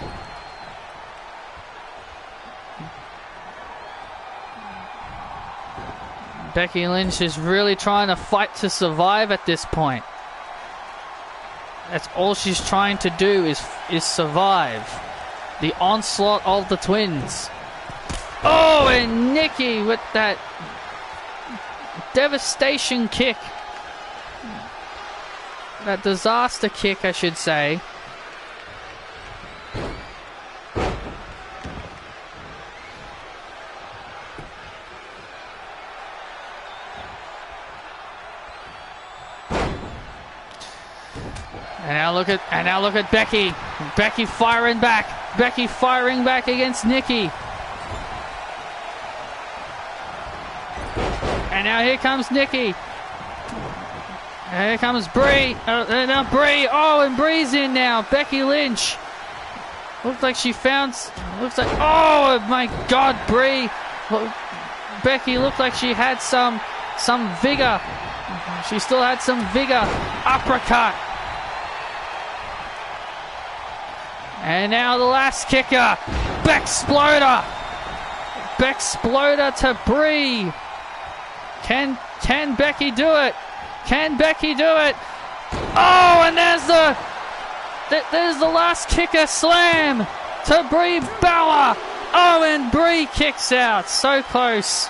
Becky Lynch is really trying to fight to survive at this point. That's all she's trying to do is survive the onslaught of the twins. Oh, and Nikki with that devastation kick. That disaster kick, I should say. And now look at Becky. Becky firing back. Becky firing back against Nikki. And now here comes Nikki. And here comes Brie. Now Brie. Oh, and Brie's in now. Becky Lynch. Looks like she found. Looks like. Oh my God, Brie. Becky looked like she had some vigor. She still had some vigor. Uppercut. And now the last kicker. Bexploder. Bexploder to Brie. Can Becky do it? Can Becky do it? Oh, and there's the last kicker slam to Brie Bella. Oh, and Brie kicks out. So close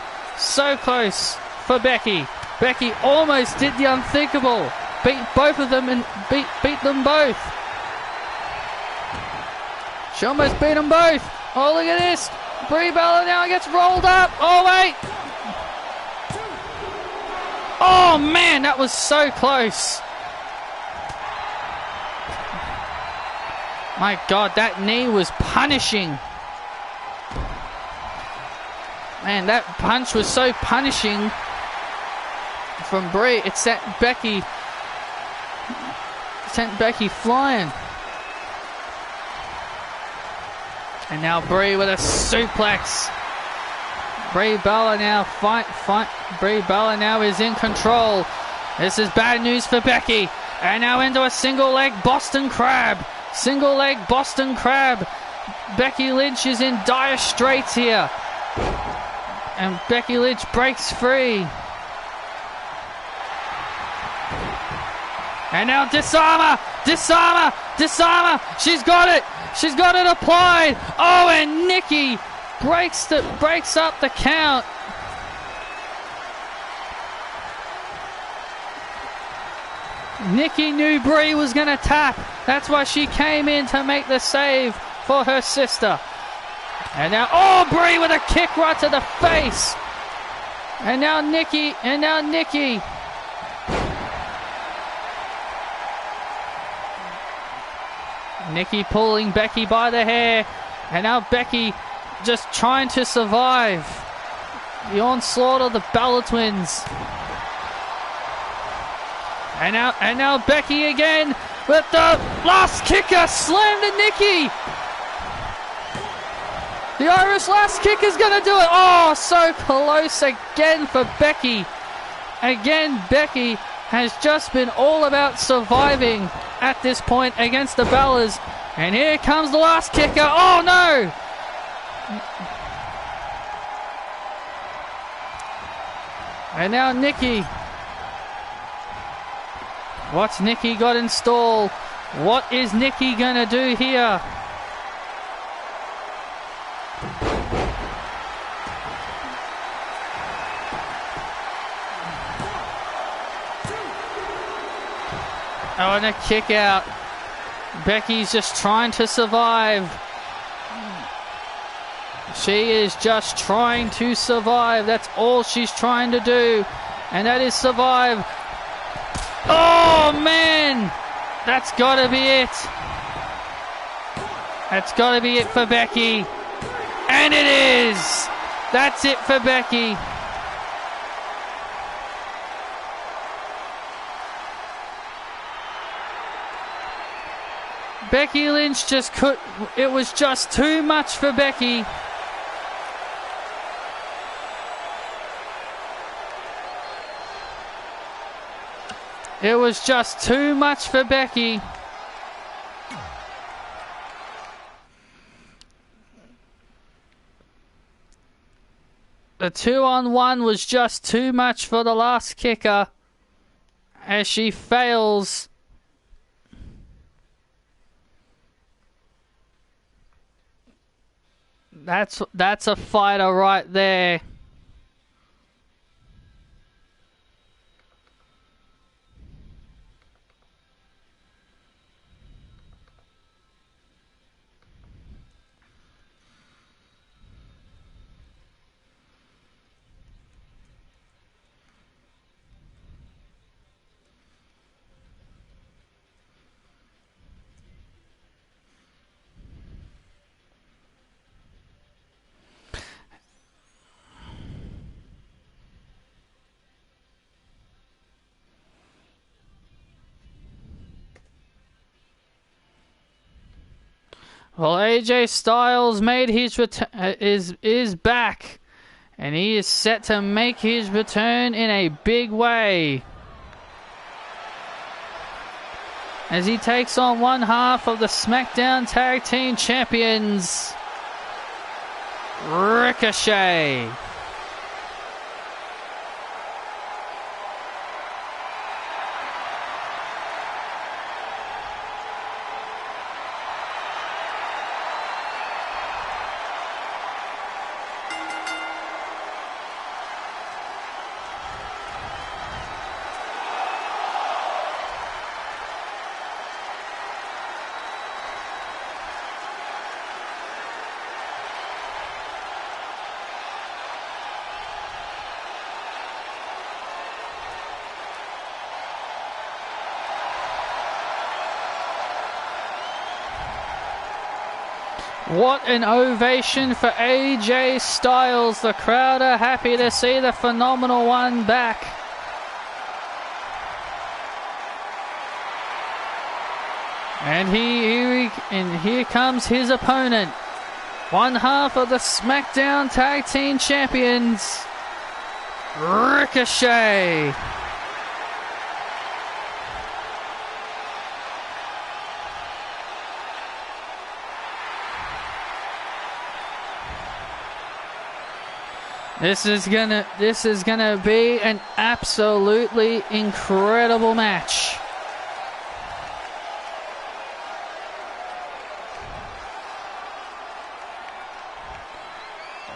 for Becky. Becky almost did the unthinkable. Beat both of them and beat them both. She almost beat them both. Oh, look at this. Brie Bella now gets rolled up. Oh, wait. Oh, man, that was so close. My God, that knee was punishing. Man, that punch was so punishing from Brie. It sent Becky flying. And now Brie with a suplex. Brie Bella now Brie Bella now is in control. This is bad news for Becky. And now into a single leg Boston Crab. Single leg Boston Crab. Becky Lynch is in dire straits here. And Becky Lynch breaks free. And now disarmer. Disarmer. Disarmer. She's got it. She's got it applied. Oh, and Nikki breaks up the count. Nikki knew Brie was going to tap. That's why she came in to make the save for her sister. And now, oh, Brie with a kick right to the face. And now Nikki. Nikki pulling Becky by the hair. And now Becky just trying to survive the onslaught of the Bella twins. And now Becky again with the last kicker. Slam to Nikki. The Irish last kick is going to do it. Oh, so close again for Becky. Again, Becky has just been all about surviving at this point against the Balors. And here comes the last kicker. Oh, no! And now Nikki. What's Nikki got in stall? What is Nikki going to do here? Oh, and a kick out. Becky's just trying to survive. She is just trying to survive. That's all she's trying to do. And that is survive. Oh, man. That's got to be it. That's got to be it for Becky. And it is. That's it for Becky. Becky Lynch just could. It was just too much for Becky. It was just too much for Becky. The 2-on-1 was just too much for the last kicker as she fails. That's a fighter right there. Well, AJ Styles made his is back, and he is set to make his return in a big way as he takes on one half of the SmackDown Tag Team Champions, Ricochet. What an ovation for AJ Styles. The crowd are happy to see the Phenomenal One back. And here comes his opponent. One half of the SmackDown Tag Team Champions, Ricochet. This is gonna be an absolutely incredible match.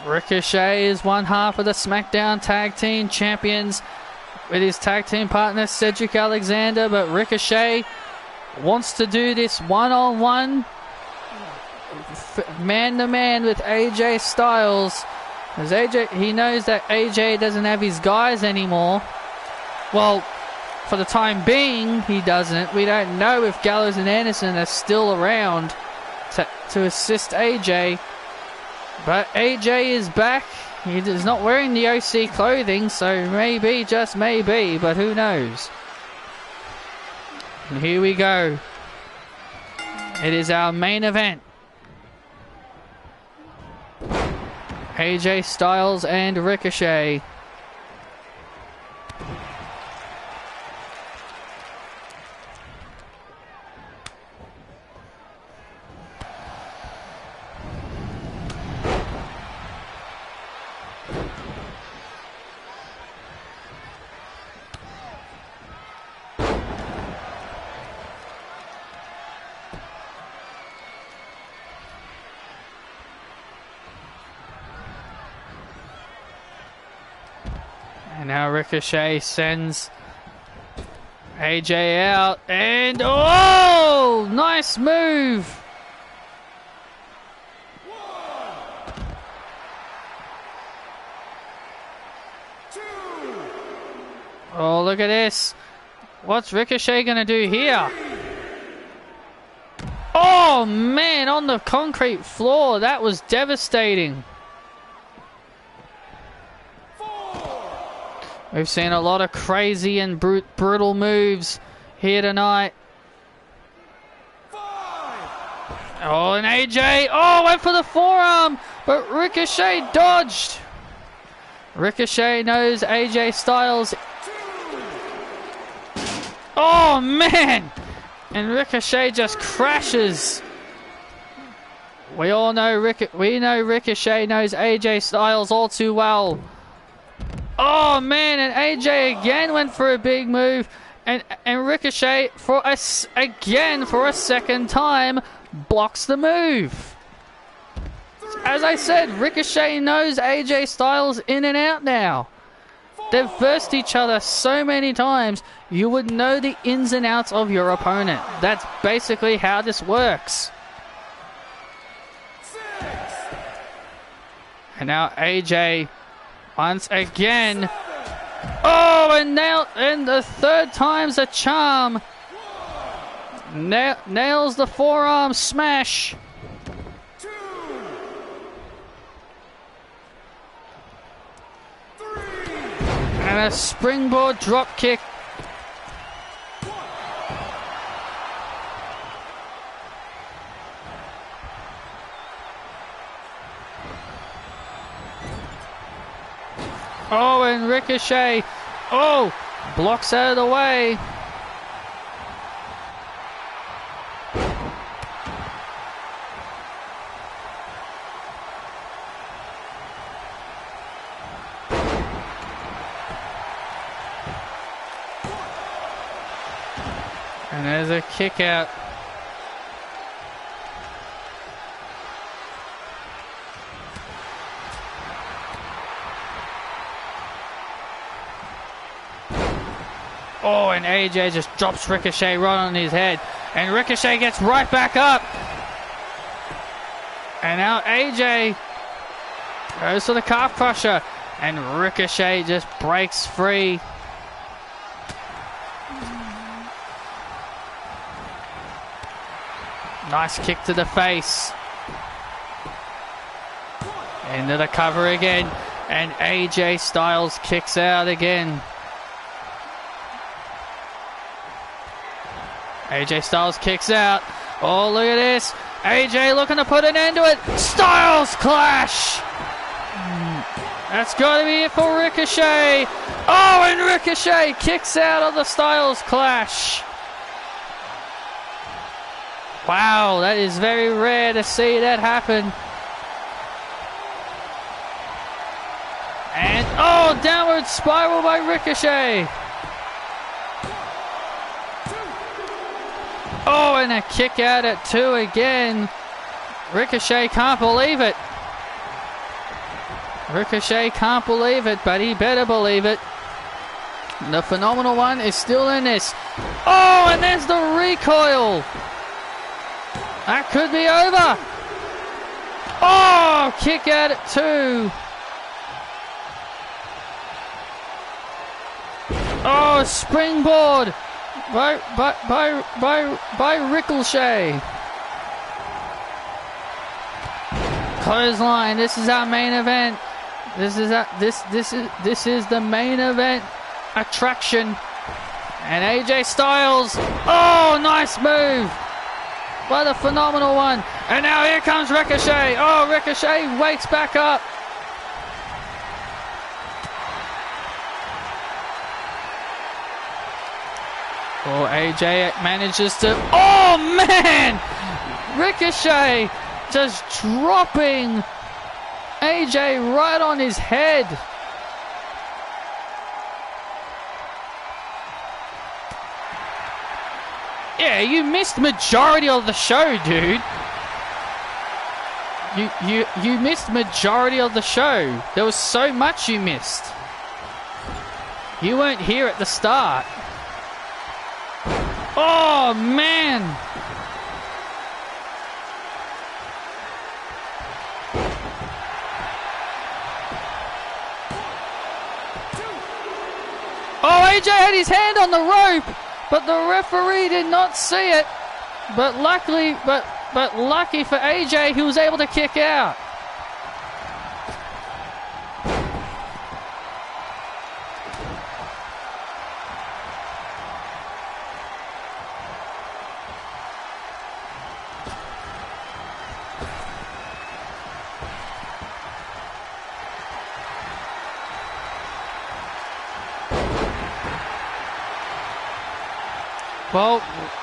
Ricochet is one half of the SmackDown Tag Team Champions with his tag team partner Cedric Alexander, but Ricochet wants to do this one-on-one, man-to-man with AJ Styles. Because AJ, he knows that AJ doesn't have his guys anymore. Well, for the time being, he doesn't. We don't know if Gallows and Anderson are still around to assist AJ. But AJ is back. He is not wearing the OC clothing, so maybe, just maybe, but who knows. And here we go. It is our main event. AJ Styles and Ricochet. And now Ricochet sends AJ out, and oh, nice move. Oh, look at this. What's Ricochet going to do here? Oh, man, on the concrete floor. That was devastating. We've seen a lot of crazy and brutal moves here tonight. Oh, and AJ, oh, went for the forearm, but Ricochet dodged. Ricochet knows AJ Styles. Oh, man. And Ricochet just crashes. We all know Ricochet knows AJ Styles all too well. Oh man, and AJ again went for a big move, and Ricochet for a second time blocks the move. As I said, Ricochet knows AJ Styles in and out now. They've versed each other so many times, you would know the ins and outs of your opponent. That's basically how this works. And now AJ once again. Oh, and the third time's a charm. Nails the forearm smash. And a springboard drop kick. Oh, and Ricochet, oh, blocks out of the way. And there's a kick out. Oh, and AJ just drops Ricochet right on his head. And Ricochet gets right back up. And now AJ goes for the calf crusher. And Ricochet just breaks free. Nice kick to the face. Into the cover again. And AJ Styles kicks out again. AJ Styles kicks out. Oh, look at this. AJ looking to put an end to it. Styles clash. That's got to be it for Ricochet. Oh, and Ricochet kicks out of the Styles clash. Wow, that is very rare to see that happen. And, oh, downward spiral by Ricochet. Oh, and a kick out at 2 again. Ricochet can't believe it. Ricochet can't believe it, but he better believe it. The Phenomenal One is still in this. Oh, and there's the recoil. That could be over. Oh, kick out at 2. Oh, springboard by Ricochet. Clothesline. This is our main event. This is the main event attraction. And AJ Styles. Oh, nice move by the Phenomenal One. And now here comes Ricochet. Oh, Ricochet wakes back up. Oh, AJ manages to... Oh, man! Ricochet just dropping AJ right on his head. Yeah, you missed majority of the show, dude. You missed majority of the show. There was so much you missed. You weren't here at the start. Oh, man. Oh, AJ had his hand on the rope, but the referee did not see it. But luckily, but lucky for AJ, he was able to kick out.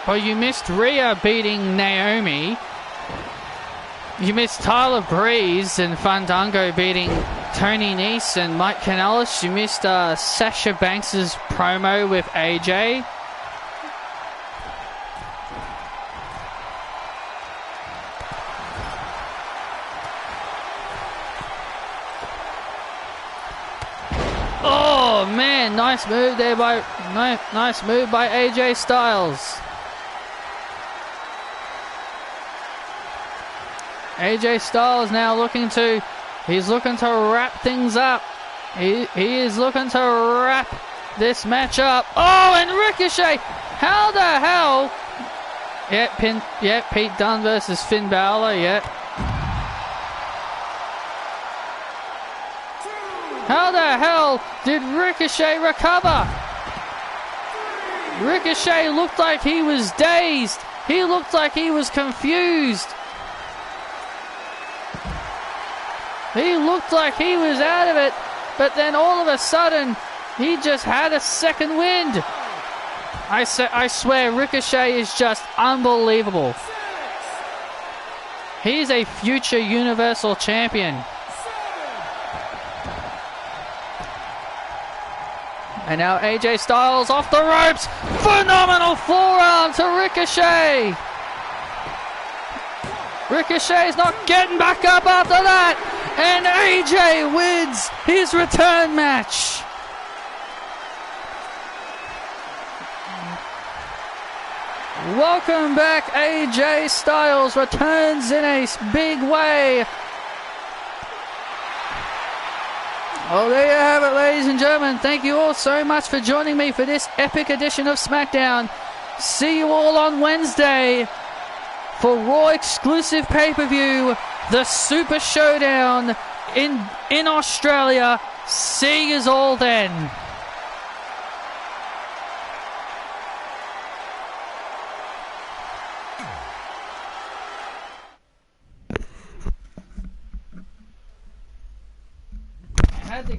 Well, you missed Rhea beating Naomi. You missed Tyler Breeze and Fandango beating Tony Nese and Mike Kanellis. You missed Sasha Banks' promo with AJ. Oh man, nice move there by nice move by AJ Styles. AJ Styles now looking to wrap things up. He is looking to wrap this match up. Oh, and Ricochet! How the hell? Pete Dunne versus Finn Balor. Yep. How the hell did Ricochet recover? Ricochet looked like he was dazed. He looked like he was confused. He looked like he was out of it, but then all of a sudden, he just had a second wind. I swear, Ricochet is just unbelievable. He's a future Universal Champion. And now AJ Styles off the ropes. Phenomenal forearm to Ricochet. Ricochet's not getting back up after that. And AJ wins his return match. Welcome back. AJ Styles returns in a big way. Well, there you have it, ladies and gentlemen. Thank you all so much for joining me for this epic edition of SmackDown. See you all on Wednesday for Raw exclusive pay-per-view, the Super Showdown in Australia. See yous all then. Had to